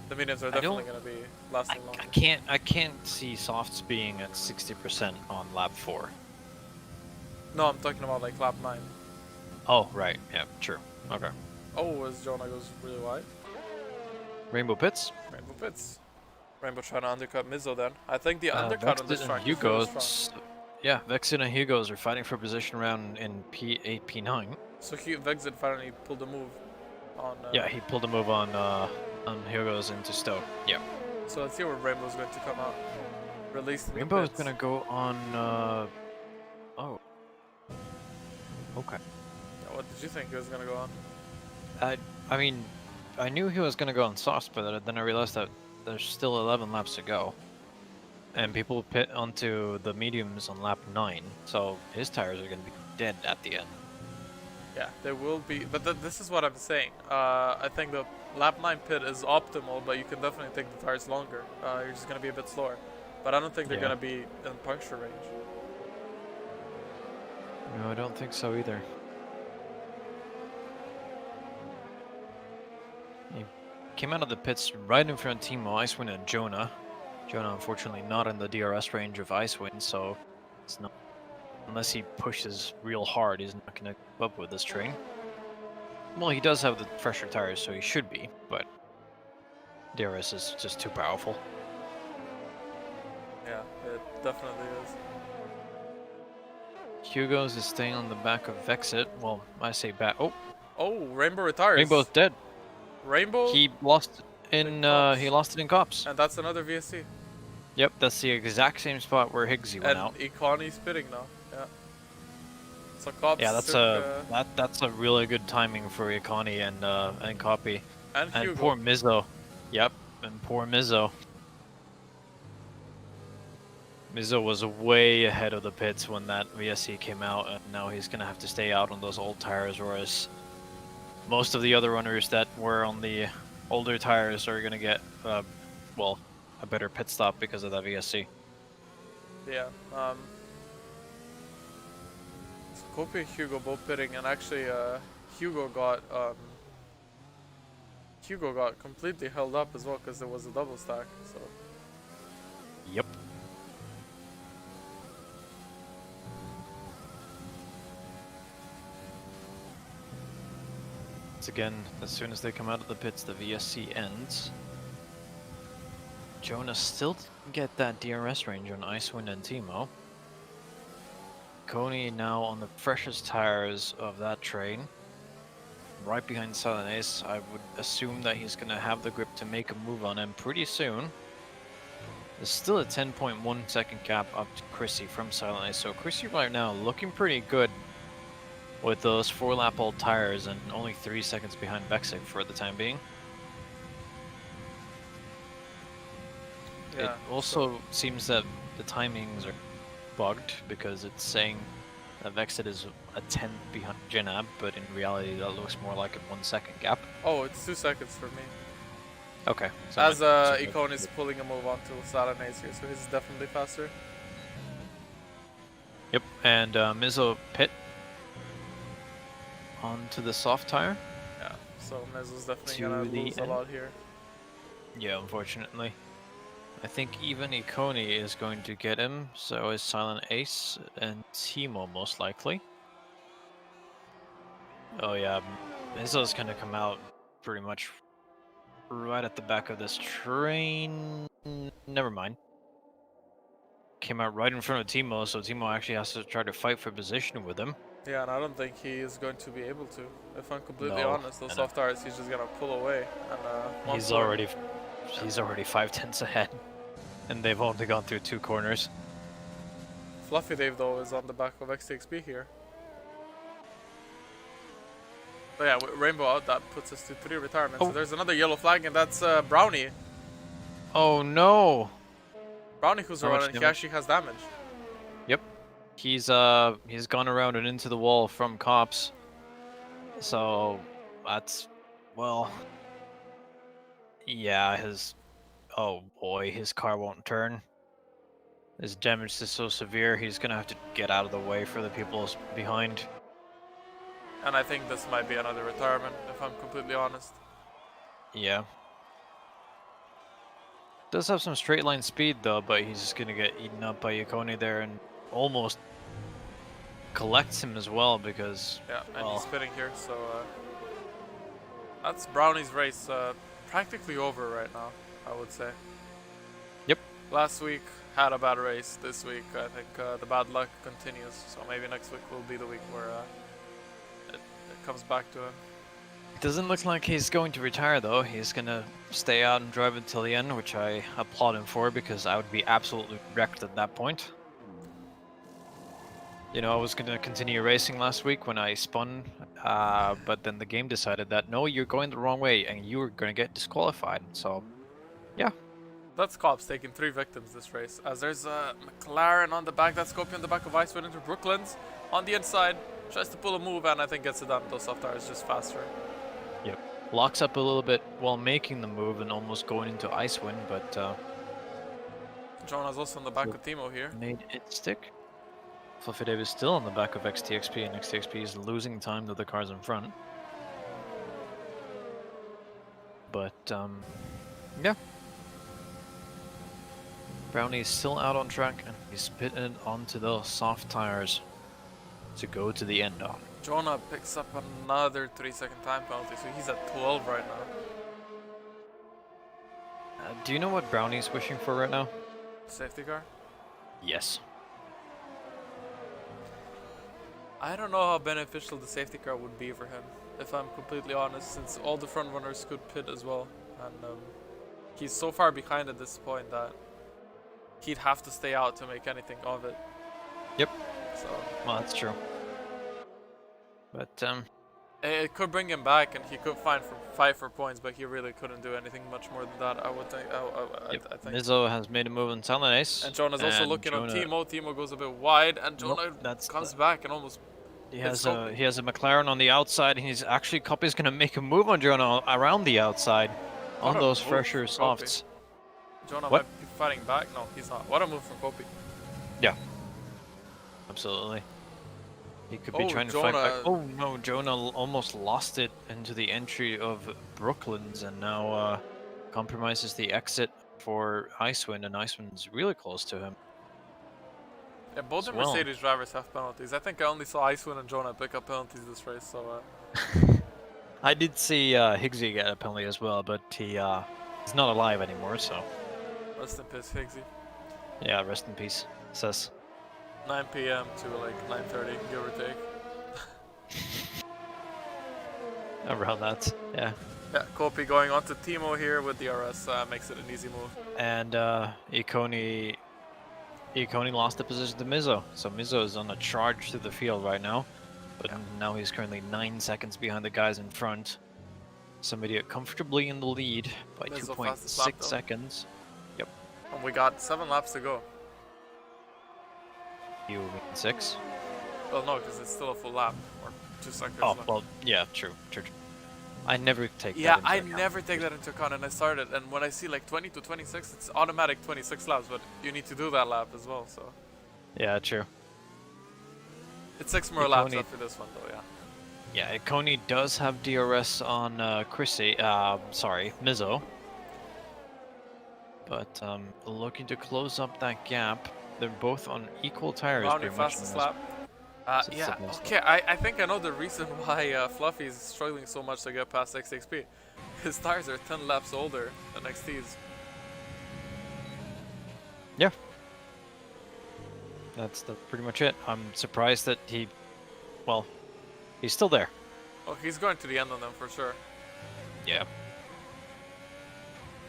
the mediums are definitely going to be lasting longer. I can't see softs being at 60% on lap 4. No, I'm talking about like lap 9. Oh, right. Yeah, true. Okay. Oh, as Jonah goes really wide. Rainbow pits. Rainbow pits. Rainbow trying to undercut Mizzo then. I think the undercut on Vexit this and track is really strong. Hugo's. Yeah, Vexit and Hugo's are fighting for position around in P8, P9. So Vexit finally pulled a move on. Yeah, he pulled a move on Hugo's into Stoke. Yeah. So let's see where Rainbow's going to come out. Released in Rainbow the is pits. gonna go on. Oh. Okay. Yeah, what did you think he was gonna go on? I mean, I knew he was gonna go on softs, but then I realized that there's still 11 laps to go, and people pit onto the mediums on lap 9, so his tires are gonna be dead at the end. Yeah, there will be, but this is what I'm saying. I think the lap 9 pit is optimal, but you can definitely take the tires longer. You're just gonna be a bit slower, but I don't think they're Yeah. gonna be in puncture range. No, I don't think so either. He came out of the pits right in front of Timo, Icewind, and Jonah. Jonah, unfortunately, not in the DRS range of Icewind, so it's not. Unless he pushes real hard, he's not going to keep up with this train. Well, he does have the fresher tires, so he should be, but DRS is just too powerful. Yeah, it definitely is. Hugo's is staying on the back of Vexit. Well, I say back. Oh, Oh, Rainbow retires. Rainbow's dead. Rainbow. He lost in he lost it in cops. And that's another VSC. Yep, that's the exact same spot where Higgsy went out. And Econi's spitting now. Yeah. So cops. Yeah, that's took, that's a really good timing for Ikani and Copy. and Hugo. And poor Mizzo. Yep, and poor Mizzo. Mizzo was way ahead of the pits when that VSC came out, and now he's gonna have to stay out on those old tires, whereas most of the other runners that were on the older tires are gonna get, well, a better pit stop because of that VSC. Yeah. So Kopi and Hugo both pitting, and actually, Hugo got completely held up as well because there was a double stack. So Yep. Once again, as soon as they come out of the pits, the VSC ends. Jonah still didn't get that DRS range on Icewind and Timo. Coney now on the freshest tires of that train. Right behind Silent Ace, I would assume that he's going to have the grip to make a move on him pretty soon. There's still a 10.1 second gap up to Chrissy from Silent Ace, so Chrissy right now looking pretty good with those 4-lap old tires and only 3 seconds behind Vexit for the time being. yeah. It also seems that the timings are bugged because it's saying that Vexit is a 10th behind Janab, but in reality that looks more like a 1 second gap. Oh, it's 2 seconds for me. Okay. So As Econ is pulling a move onto Saturnays here, so he's definitely faster. Yep, and Mizzo pit onto the soft tire. Yeah, so Mezzo's definitely To gonna the lose a end. lot here. Yeah, unfortunately. I think even Econi is going to get him, so is Silent Ace and Timo most likely. Oh yeah, Mizzo's gonna come out pretty much right at the back of this train. Never mind. Came out right in front of Timo, so Timo actually has to try to fight for position with him. Yeah, and I don't think he is going to be able to. If I'm completely No, honest, those I know. soft tires, he's just gonna pull away. And He's already 5 tenths ahead, and they've only gone through 2 corners. Fluffy Dave though is on the back of XTXP here. But yeah, with Rainbow out, that puts us to 3 retirements. Oh. So there's another yellow flag, and that's Brownie. Oh no! Brownie who's How much running, he damage? actually has damage. He's gone around and into the wall from cops. So that's, well, yeah, oh boy, his car won't turn. His damage is so severe, he's gonna have to get out of the way for the people behind. And I think this might be another retirement, if I'm completely honest. Yeah. Does have some straight line speed though, but he's just gonna get eaten up by Yukoni there and almost collects him as well because, Yeah, and well, he's spinning here, so That's Brownie's race practically over right now, I would say. Yep. Last week had a bad race. This week, I think the bad luck continues. So maybe next week will be the week where it comes back to him. It doesn't look like he's going to retire though. He's gonna stay out and drive until the end, which I applaud him for because I would be absolutely wrecked at that point. You know, I was gonna continue racing last week when I spun, but then the game decided that no, you're going the wrong way and you were gonna get disqualified. So, yeah. That's Cops taking 3 victims this race. As there's a McLaren on the back, that's Scorpion on the back of Icewind into Brooklands. On the inside, tries to pull a move and I think gets it done. Those soft tires just faster. Yep. Locks up a little bit while making the move and almost going into Icewind, but Jonah's also on the back of Timo here. made it stick. Fluffy Dave is still on the back of XTXP, and XTXP is losing time to the cars in front. But, yeah. Brownie is still out on track, and he's pitted onto the soft tires to go to the end on. Jonah picks up another 3-second time penalty, so he's at 12 right now. Do you know what Brownie's wishing for right now? Safety car? Yes. I don't know how beneficial the safety car would be for him, if I'm completely honest, since all the front runners could pit as well. And he's so far behind at this point that he'd have to stay out to make anything of it. Yep. So Well, that's true. But, it could bring him back and he could fight for points, but he really couldn't do anything much more than that, I would think. I think. Mizzo has made a move on Silent Ace. And Jonah's also looking on Timo. Timo goes a bit wide, and Jonah comes back and almost. He has a McLaren on the outside, and he's actually Copy's gonna make a move on Jonah around the outside on those fresher softs. Jonah might be fighting back. No, he's not. What a move from Kopi. Yeah. Absolutely. He could be trying to fight back. Oh no, Jonah almost lost it into the entry of Brooklands and now compromises the exit for Icewind, and Icewind's really close to him. Yeah, both the Mercedes drivers have penalties. I think I only saw Icewind and Jonah pick up penalties this race, so... I did see Higgsy get a penalty as well, but he's not alive anymore, so... Rest in peace, Higgsy. Yeah, rest in peace, says. 9 PM to like 9:30, give or take. Around that, yeah. Yeah, Kopi going on to Timo here with DRS makes it an easy move. And Ikoni lost the position to Mizzo, so Mizzo is on a charge through the field right now, but now he's currently 9 seconds behind the guys in front. Somebody comfortably in the lead by 2.6 seconds. Yep. And we got 7 laps to go. You mean 6? Well, no, because it's still a full lap, or 2 seconds left. Well, yeah, true. I never take that into account. I never take that into account, and I started, and when I see like 20 to 26, it's automatic 26 laps, but you need to do that lap as well, so... Yeah, true. It's 6 more laps after this one, though, yeah. Yeah, Ikoni does have DRS on Mizzo. But looking to close up that gap. They're both on equal tires. Brownie fastest lap. Yeah, okay, I think I know the reason why Fluffy is struggling so much to get past XXP. His tires are 10 laps older than XT's. Yeah. That's pretty much it. I'm surprised that he's still there. Oh, he's going to the end on them for sure. Yeah.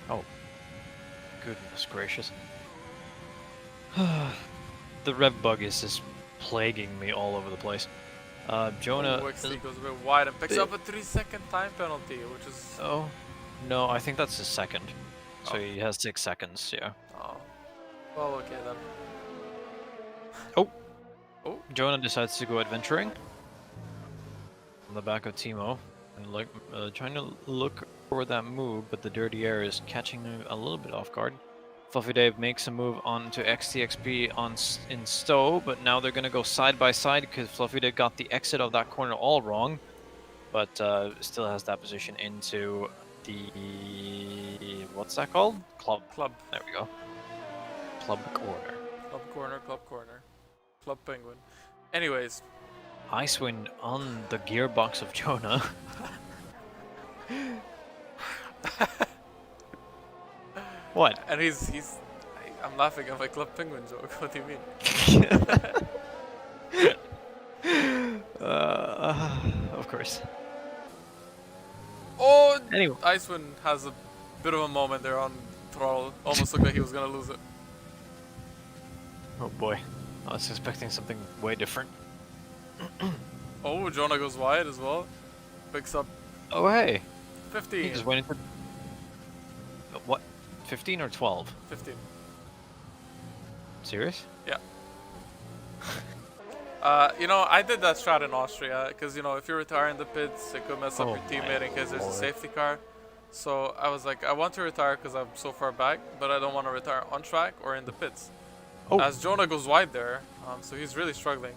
Oh. Goodness gracious. The rev bug is just plaguing me all over the place. Jonah... XT goes a bit wide and picks up a 3-second time penalty, which is... Oh. No, I think that's his second. So he has 6 seconds, yeah. Oh. Well, okay then. Oh. Jonah decides to go adventuring. On the back of Timo. And trying to look for that move, but the dirty air is catching him a little bit off guard. Fluffy Dave makes a move onto XTXP in Stowe, but now they're going to go side by side because Fluffy Dave got the exit of that corner all wrong, but still has that position into the... what's that called? Club. There we go. Club corner. Club corner. Club penguin. Anyways. Icewind on the gearbox of Jonah. What? And I'm laughing at my Club Penguin joke. What do you mean? Of course. Oh, Anyway. Icewind has a bit of a moment there on throttle. Almost looked like he was gonna lose it. Oh boy. I was expecting something way different. Oh, Jonah goes wide as well. Picks up Oh hey. 15. He just went into... What? 15 or 12? 15. Serious? Yeah. You know, I did that strat in Austria because, you know, if you retire in the pits, it could mess up Oh your teammate in case there's a lord. safety car. So I was like, I want to retire because I'm so far back, but I don't want to retire on track or in the pits. Oh. As Jonah goes wide there, so he's really struggling.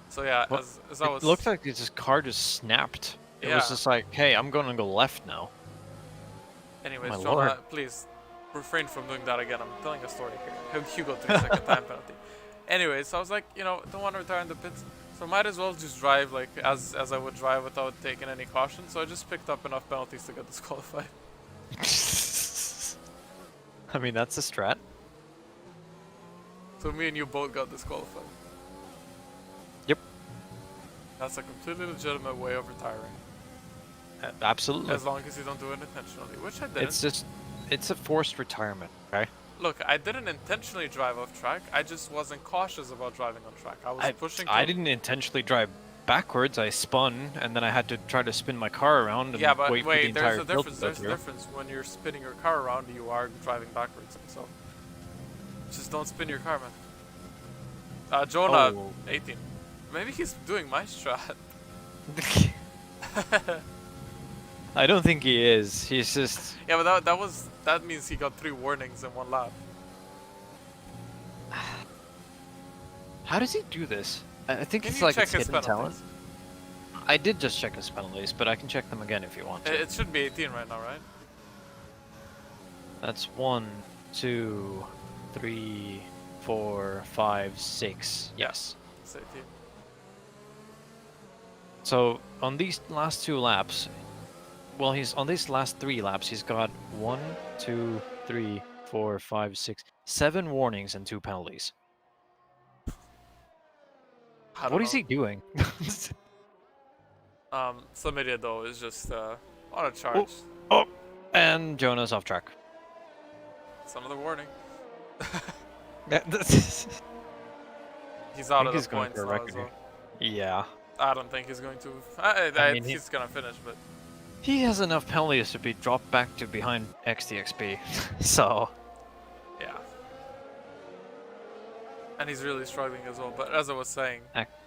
So yeah, Well, as I was... It looked like his car just snapped. It Yeah. was just like, hey, I'm going to go left now. Anyways, My Jonah, lord. please refrain from doing that again. I'm telling a story here. Hugo took a second time penalty. Anyways, so I was like, you know, don't want to retire in the pits, so might as well just drive like as I would drive without taking any caution. So I just picked up enough penalties to get disqualified. I mean, that's a strat. So me and you both got disqualified. Yep. That's a completely legitimate way of retiring. Absolutely. As long as you don't do it intentionally, which I didn't. It's a forced retirement, okay? Look, I didn't intentionally drive off track. I just wasn't cautious about driving on track. I was pushing. I didn't intentionally drive backwards. I spun, and then I had to try to spin my car around and Yeah, but wait for the entire there's a field difference. to go There's a through. difference when you're spinning your car around. You are driving backwards. So just don't spin your car, man. Jonah, Oh. 18. Maybe he's doing my strat. I don't think he is. He's just... Yeah, but that means he got 3 warnings in 1 lap. How does he do this? I think Can it's you like check it's his hidden penalties? talent. I did just check his penalties, but I can check them again if you want to. It should be 18 right now, right? That's 1, 2, 3, 4, 5, 6. Yes. It's 18. So on these last 2 laps, well, he's on these last 3 laps, he's got 1, 2, 3, 4, 5, 6, 7 warnings and 2 penalties. What is he doing? Some idiot though is just on a charge. Oh, and Jonah's off track. It's another warning. He's He's out of the going points for a now record as well. Yeah. I don't think he's going to. I mean, he's gonna finish, but He has enough penalties to be dropped back to behind XTXP. So... yeah. And he's really struggling as well. But as I was saying,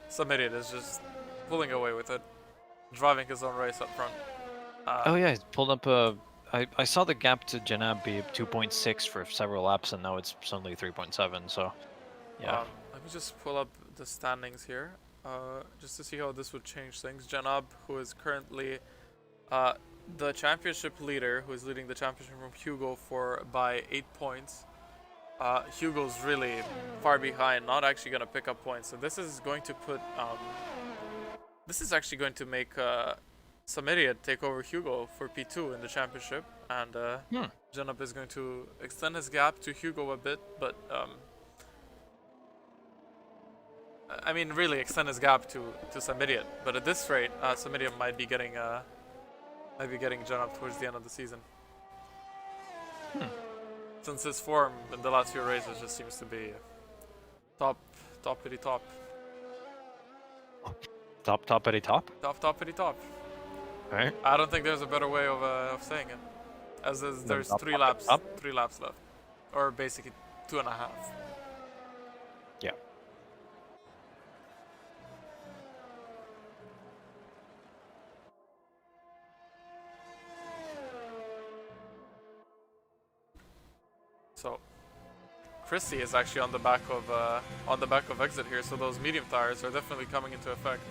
some idiot is just pulling away with it, driving his own race up front. oh yeah, he's pulled up a... I saw the gap to Janab be 2.6 for several laps, and now it's suddenly 3.7, so... Yeah. Let me just pull up the standings here, just to see how this would change things. Janab, who is currently the championship leader, who is leading the championship from Hugo by 8 points. Hugo's really far behind, not actually going to pick up points. So this is going to put, this is actually going to make some idiot take over Hugo for P2 in the championship. And Janab is going to extend his gap to Hugo a bit, but I mean, really extend his gap to some idiot. But at this rate, some idiot might be getting Janab towards the end of the season. Since his form in the last few races just seems to be toppity top. Toppity top? Toppity top. Right. I don't think there's a better way of saying it. As there's Top, 3 top, laps, top? 3 laps left, or basically 2.5. Yeah. So, Chrissy is actually on the back of exit here, so those medium tires are definitely coming into effect.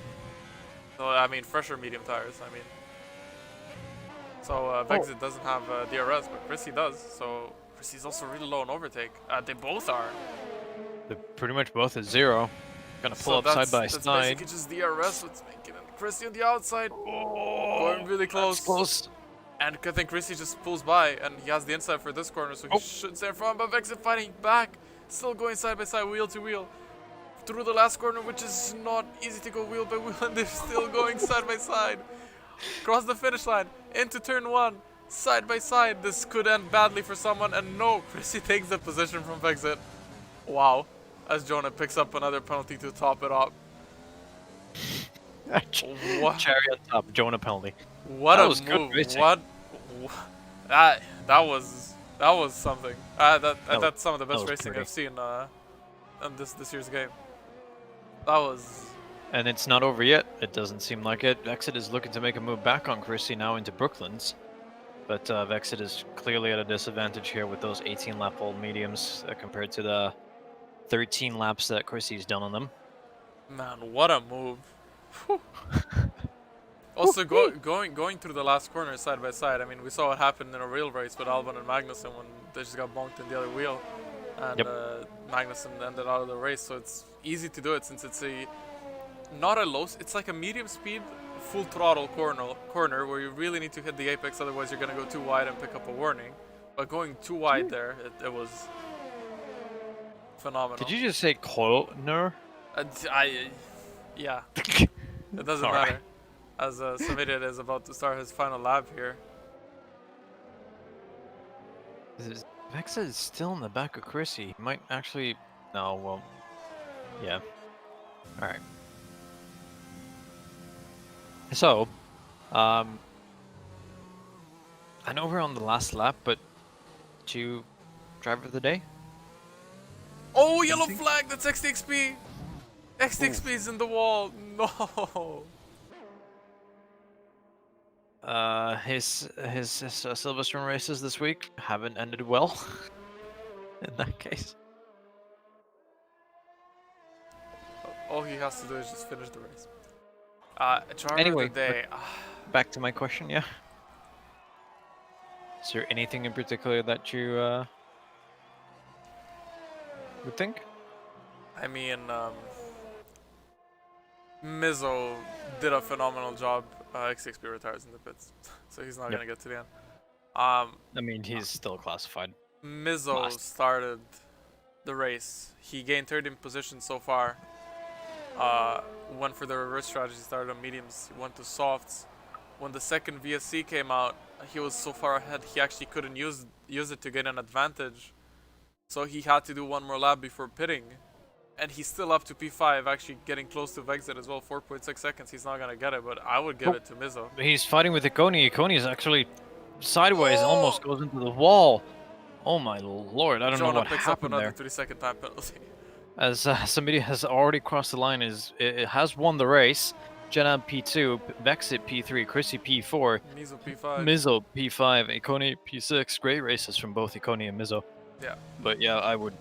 No, I mean fresher medium tires. I mean, so Vexit doesn't have DRS, but Chrissy does. So Chrissy's also really low on overtake. They both are. They're pretty much both at 0. Gonna pull So up side by that's side. basically just DRS. What's making it? Chrissy on the outside, going really close. That's close. And I think Chrissy just pulls by, and he has the inside for this corner, so he should stay in front. But Vexit fighting back, still going side by side, wheel to wheel, through the last corner, which is not easy to go wheel by wheel, and they're still going side by side. Cross the finish line, into turn 1, side by side. This could end badly for someone, and no, Chrissy takes the position from Vexit. Wow, as Jonah picks up another penalty to top it up. What? Cherry on top, Jonah penalty. What a move! What? That was something. That's some of the best racing I've seen in this year's game. That was. And it's not over yet. It doesn't seem like it. Vexit is looking to make a move back on Chrissy now into Brooklands, but Vexit is clearly at a disadvantage here with those 18 lap old mediums compared to the 13 laps that Chrissy's done on them. Man, what a move! Also, going through the last corner side by side. I mean, we saw what happened in a real race with Albon and Magnussen when they just got bonked in the other wheel, and Magnussen ended out of the race. So it's easy to do it since it's not a low. It's like a medium speed, full throttle corner where you really need to hit the apex. Otherwise, you're gonna go too wide and pick up a warning. But going too wide there, it was phenomenal. Did you just say corner? Yeah. It doesn't matter. As Samirian is about to start his final lap here. Vexit is still in the back of Chrissy. He might actually... No, well... Yeah. Alright. So, I know we're on the last lap, but do you driver of the day? Oh, yellow flag! That's XTXP! XTXP is in the wall! No! His Silverstone races this week haven't ended well. In that case, all he has to do is just finish the race. Driver anyway, of the day. Back to my question, yeah. Is there anything in particular that you would think? I mean, Mizzo did a phenomenal job. XXP retires in the pits, so he's not gonna get to the end. I mean, he's still classified. Mizzo started the race. He gained 13th position so far. Went for the reverse strategy, started on mediums, he went to softs. When the second VSC came out, he was so far ahead he actually couldn't use it to get an advantage. So he had to do one more lap before pitting. And he's still up to P5, actually getting close to Vexit as well, 4.6 seconds. He's not going to get it, but I would give it to Mizzo. He's fighting with Ikoni. Ikoni is actually sideways, almost goes into the wall. Oh my lord, I don't know what happened there. Jonah picks up another 3-second time penalty. As somebody has already crossed the line, it has won the race. Jenna P2, Vexit P3, Chrissy P4, Mizzo P5. Mizzo P5, Ikoni P6. Great races from both Ikoni and Mizzo. Yeah. But yeah, I would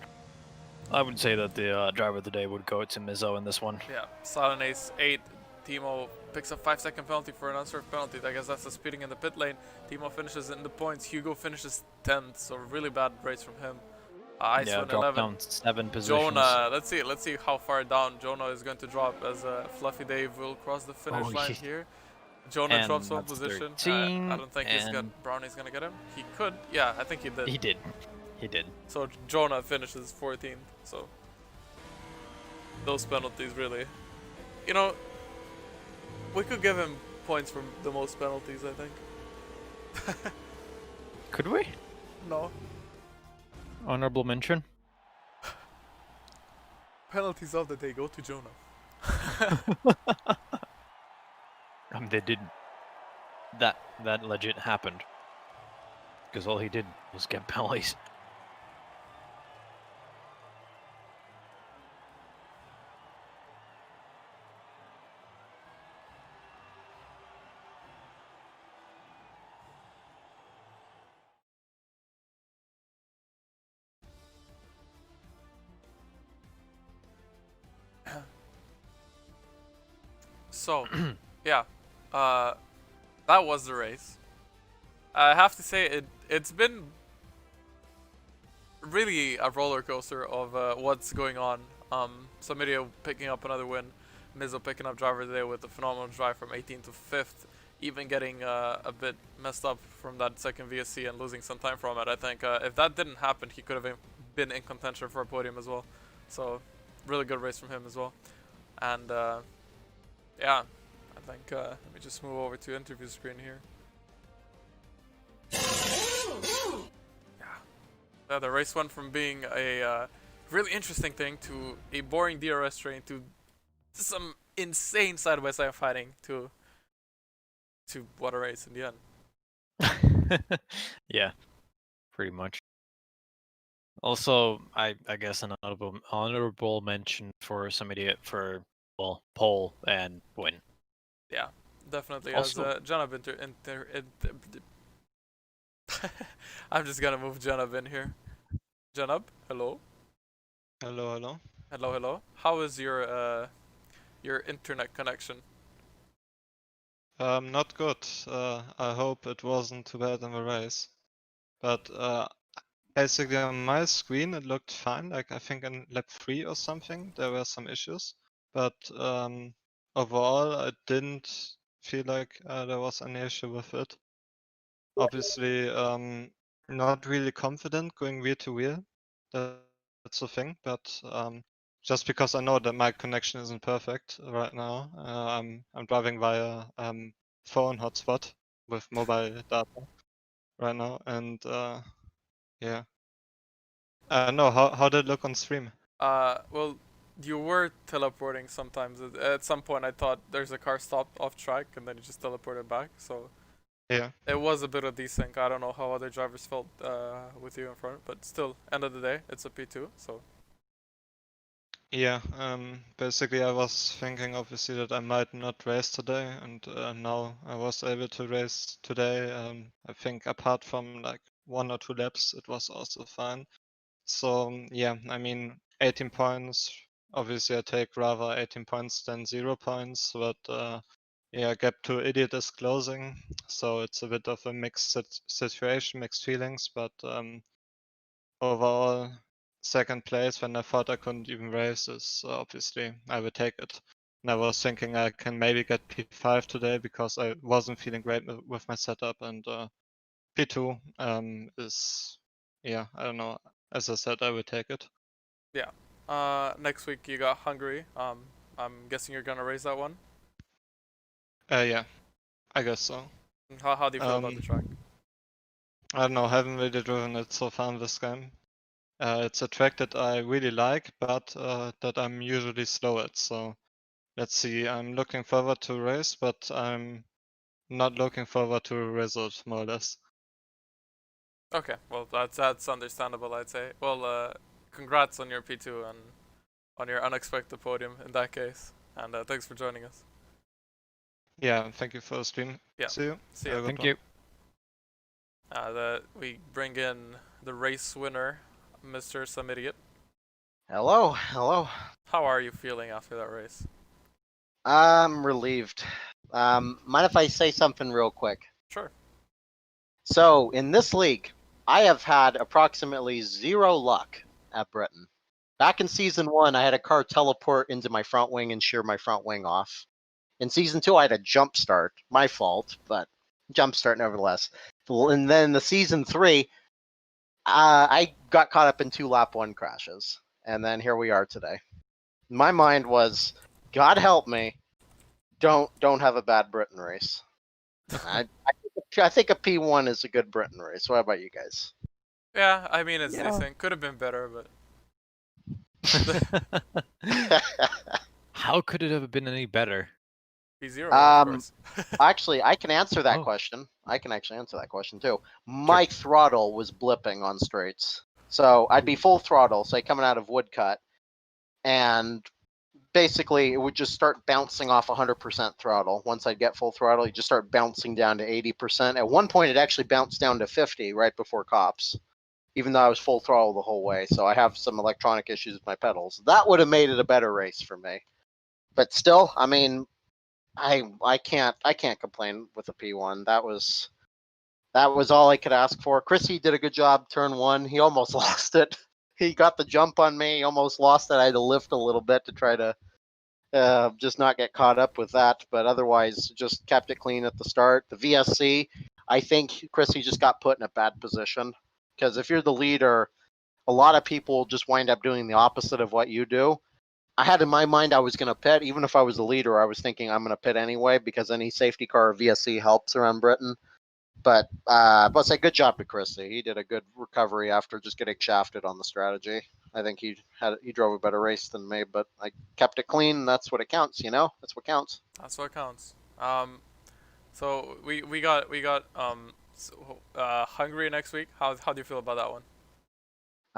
say that the driver of the day would go to Mizzo in this one. Yeah, Silent Ace 8. Timo picks up 5-second penalty for an unserved penalty. I guess that's the speeding in the pit lane. Timo finishes in the points. Hugo finishes 10th, so really bad race from him. Iceland drop 11. down 7 positions. Jonah, let's see how far down Jonah is going to drop as Fluffy Dave will cross the finish line here. Jonah drops one position. I don't think Brownie's gonna get him. He could. Yeah, I think he did. He did. So Jonah finishes 14th. So those penalties really, you know, we could give him points from the most penalties, I think. Could we? No. Honorable mention. Penalties of the day go to Jonah. They didn't. That legit happened. Because all he did was get penalties. So, yeah, that was the race. I have to say it's been really a roller coaster of what's going on. Samirio picking up another win, Mizzo picking up driver of the day with a phenomenal drive from 18th to 5th. even getting a bit messed up from that second VSC and losing some time from it. I think if that didn't happen, he could have been in contention for a podium as well. So, really good race from him as well. And yeah, I think let me just move over to interview screen here. Yeah, the race went from being a really interesting thing to a boring DRS train to some insane side-by-side fighting to what a race in the end. Yeah, pretty much. Also, I guess an honorable mention for some idiot for pole and win. Yeah, definitely. Also, As Janab I'm just gonna move Janab in here. Janab, hello. Hello, hello. Hello, hello. How is your internet connection? Not good. I hope it wasn't too bad in the race. But basically on my screen it looked fine. Like I think in lap 3 or something there were some issues. But overall I didn't feel like there was any issue with it. Obviously not really confident going wheel to wheel. That's the thing. But just because I know that my connection isn't perfect right now, I'm driving via phone hotspot with mobile data right now, and yeah. No, how did it look on stream? Well, you were teleporting sometimes. At some point, I thought there's a car stopped off track, and then you just teleported back. So Yeah. it was a bit of desync. I don't know how other drivers felt with you in front, but still, end of the day, it's a P2. So Yeah, basically I was thinking obviously that I might not race today, and now I was able to race today. I think apart from like 1 or 2 laps, it was also fine. So yeah, I mean 18 points. Obviously I take rather 18 points than 0 points, but yeah, gap to idiot is closing, so it's a bit of a mixed situation, mixed feelings, but overall second place when I thought I couldn't even race is obviously I would take it. And I was thinking I can maybe get P5 today because I wasn't feeling great with my setup, and P2 is, yeah, I don't know. As I said, I would take it. yeah. Next week you got Hungary. I'm guessing you're gonna race that one. Yeah, I guess so. How do you feel about the track? I don't know, haven't really driven it so far in this game. It's a track that I really like, but that I'm usually slow at, so let's see. I'm looking forward to race, but I'm not looking forward to a result, more or less. Okay, well that's understandable, I'd say. Well, congrats on your P2 and on your unexpected podium in that case, and thanks for joining us. Yeah, thank you for the stream. Yeah. See you. See Have ya. a good thank one. you. We bring in the race winner, Mr. Samidiot. Hello, hello. How are you feeling after that race? I'm relieved. Mind if I say something real quick? Sure. So, in this league, I have had approximately 0 luck at Britain. Back in Season 1, I had a car teleport into my front wing and shear my front wing off. In Season 2, I had a jump start. My fault, but jump start nevertheless. And then the Season 3, I got caught up in 2 lap 1 crashes. And then here we are today. My mind was, God help me, don't have a bad Britain race. I think a P1 is a good Britain race. What about you guys? Yeah, I mean it's Yeah. decent. Could have been better, but How could it have been any better? P0, of course. Actually, I can answer that Oh. question. I can actually answer that question too. My throttle was blipping on straights. So I'd be full throttle, say coming out of woodcut, and basically it would just start bouncing off 100% throttle. Once I'd get full throttle, you just start bouncing down to 80%. At one point, it actually bounced down to 50 right before cops, even though I was full throttle the whole way. So I have some electronic issues with my pedals. That would have made it a better race for me. But still, I mean, I can't complain with a P1. That was all I could ask for. Chrissy did a good job turn 1. He almost lost it. He got the jump on me, almost lost it. I had to lift a little bit to try to just not get caught up with that. But otherwise, just kept it clean at the start. The VSC, I think Chrissy just got put in a bad position because if you're the leader, a lot of people just wind up doing the opposite of what you do. I had in my mind I was going to pit, even if I was the leader, I was thinking I'm going to pit anyway because any safety car or VSC helps around Britain. But say good job to Chrissy. He did a good recovery after just getting shafted on the strategy. I think he drove a better race than me, but I kept it clean. And that's what it counts, you know. That's what counts. That's what counts. So we got Hungary next week. How do you feel about that one?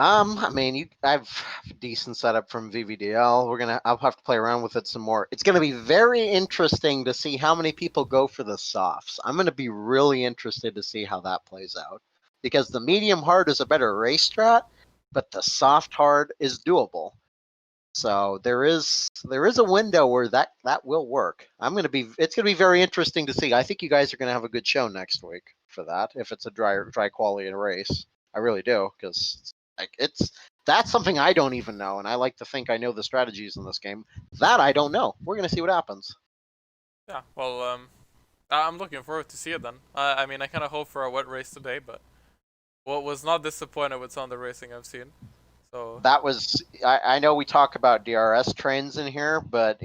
I mean, I've a decent setup from VVDL. I'll have to play around with it some more. It's gonna be very interesting to see how many people go for the softs. I'm gonna be really interested to see how that plays out because the medium hard is a better race strat, but the soft hard is doable. So there is a window where that will work. It's gonna be very interesting to see. I think you guys are gonna have a good show next week for that if it's a dry quality race. I really do because that's something I don't even know, and I like to think I know the strategies in this game. That I don't know. We're gonna see what happens. Yeah. Well, I'm looking forward to see it then. I mean, I kind of hope for a wet race today, but was not disappointed with some of the racing I've seen. So that was I know we talk about DRS trains in here, but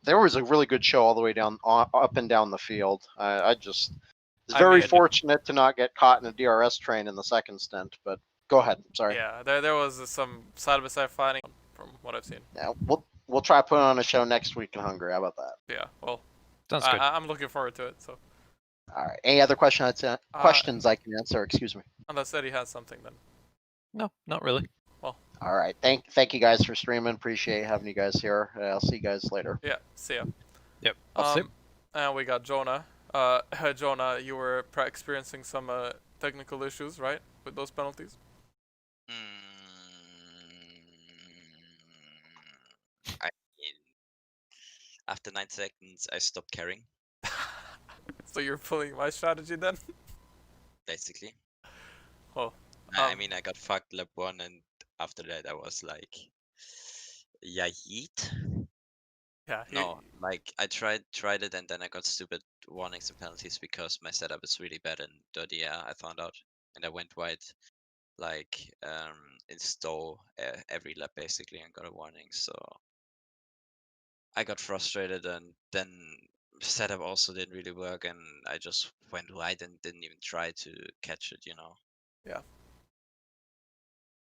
there was a really good show all the way down up and down the field. I was very fortunate to not get caught in a DRS train in the second stint, but. Go ahead. Sorry. Yeah, there was some side-by-side fighting from what I've seen. Yeah, we'll try putting on a show next week in Hungary. How about that? Yeah, well, Sounds good. I'm looking forward to it. So. All right. Any other questions I can answer? Excuse me. Unless Eddie has something then. No, not really. Well. All right. Thank you guys for streaming. Appreciate having you guys here. I'll see you guys later. Yeah. See ya. Yep. And we got Jonah. Jonah, you were experiencing some technical issues, right, with those penalties? I mean, after 9 seconds, I stopped caring, So you're pulling my strategy then? basically. Well, I mean, I got fucked lap 1, and after that, I was like, yeah, yeet. Yeah. No, like, I tried it, and then I got stupid warnings and penalties because my setup is really bad in dirty air, I found out. And I went wide, like, in stow every lap, basically, and got a warning, so I got frustrated, and then setup also didn't really work, and I just went wide and didn't even try to catch it, you know. Yeah.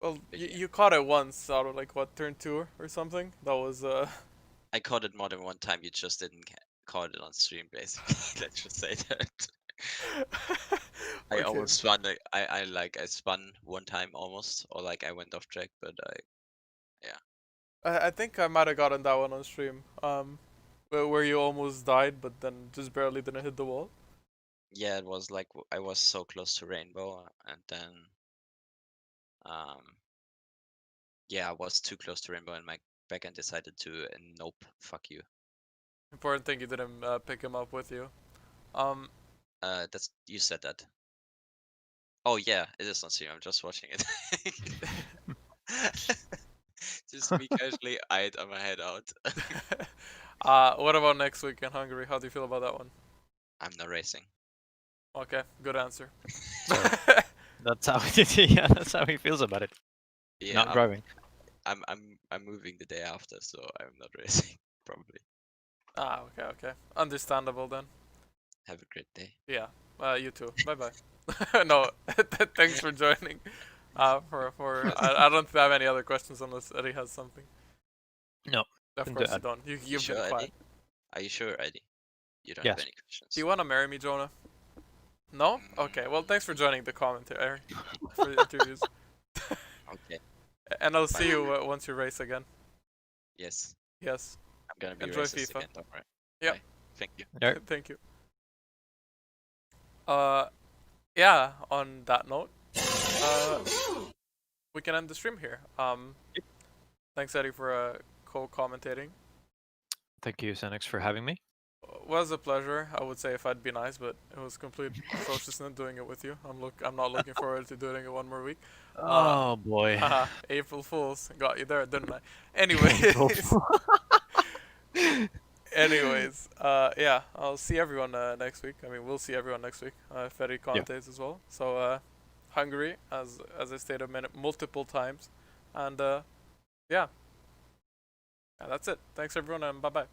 Well, you caught it once out of like what, turn 2 or something? That was I caught it more than one time. You just didn't caught it on stream, basically. Let's just say that. I almost spun. I spun one time almost, or like I went off track, but I think I might have gotten that one on stream. Where you almost died, but then just barely didn't hit the wall. Yeah, it was like I was so close to rainbow, and then yeah, I was too close to rainbow, and my backend decided to nope, fuck you. Important thing you didn't pick him up with you. That's you said that. Oh yeah, it is on stream. I'm just watching it. Just me casually eyed on my head out. What about next week in Hungary? How do you feel about that one? I'm not racing. Okay, good answer. That's how yeah, that's how he feels about it. Yeah, Not driving. I'm moving the day after, so I'm not racing probably. Okay. Understandable then. Have a great day. Yeah. You too. Bye bye. No, thanks for joining. I don't have any other questions unless Eddie has something. No. Of course you don't. You've sure, been quiet. Eddie? Are you sure, Eddie? You don't Yes. have any questions. Do you want to marry me, Jonah? No? Okay. Well, thanks for joining the commentary for the interviews. Okay. And I'll see you once you race again. Yes. Yes. I'm gonna be Enjoy racist FIFA. again. Don't worry. Yep. Bye. Thank you. Yep. Thank you. Yeah. On that note, we can end the stream here. Thanks Eddie for co-commentating. Thank you, Xenix, for having me. Was a pleasure. I would say if I'd be nice, but it was complete atrociousness doing it with you. I'm not looking forward to doing it one more week. Oh boy. April Fools got you there, didn't I? Anyway. Anyways, yeah, I'll see everyone next week. I mean, we'll see everyone next week. Ferry Contes as well. So, Hungary, as I stated multiple times, and yeah, that's it. Thanks everyone, and bye bye.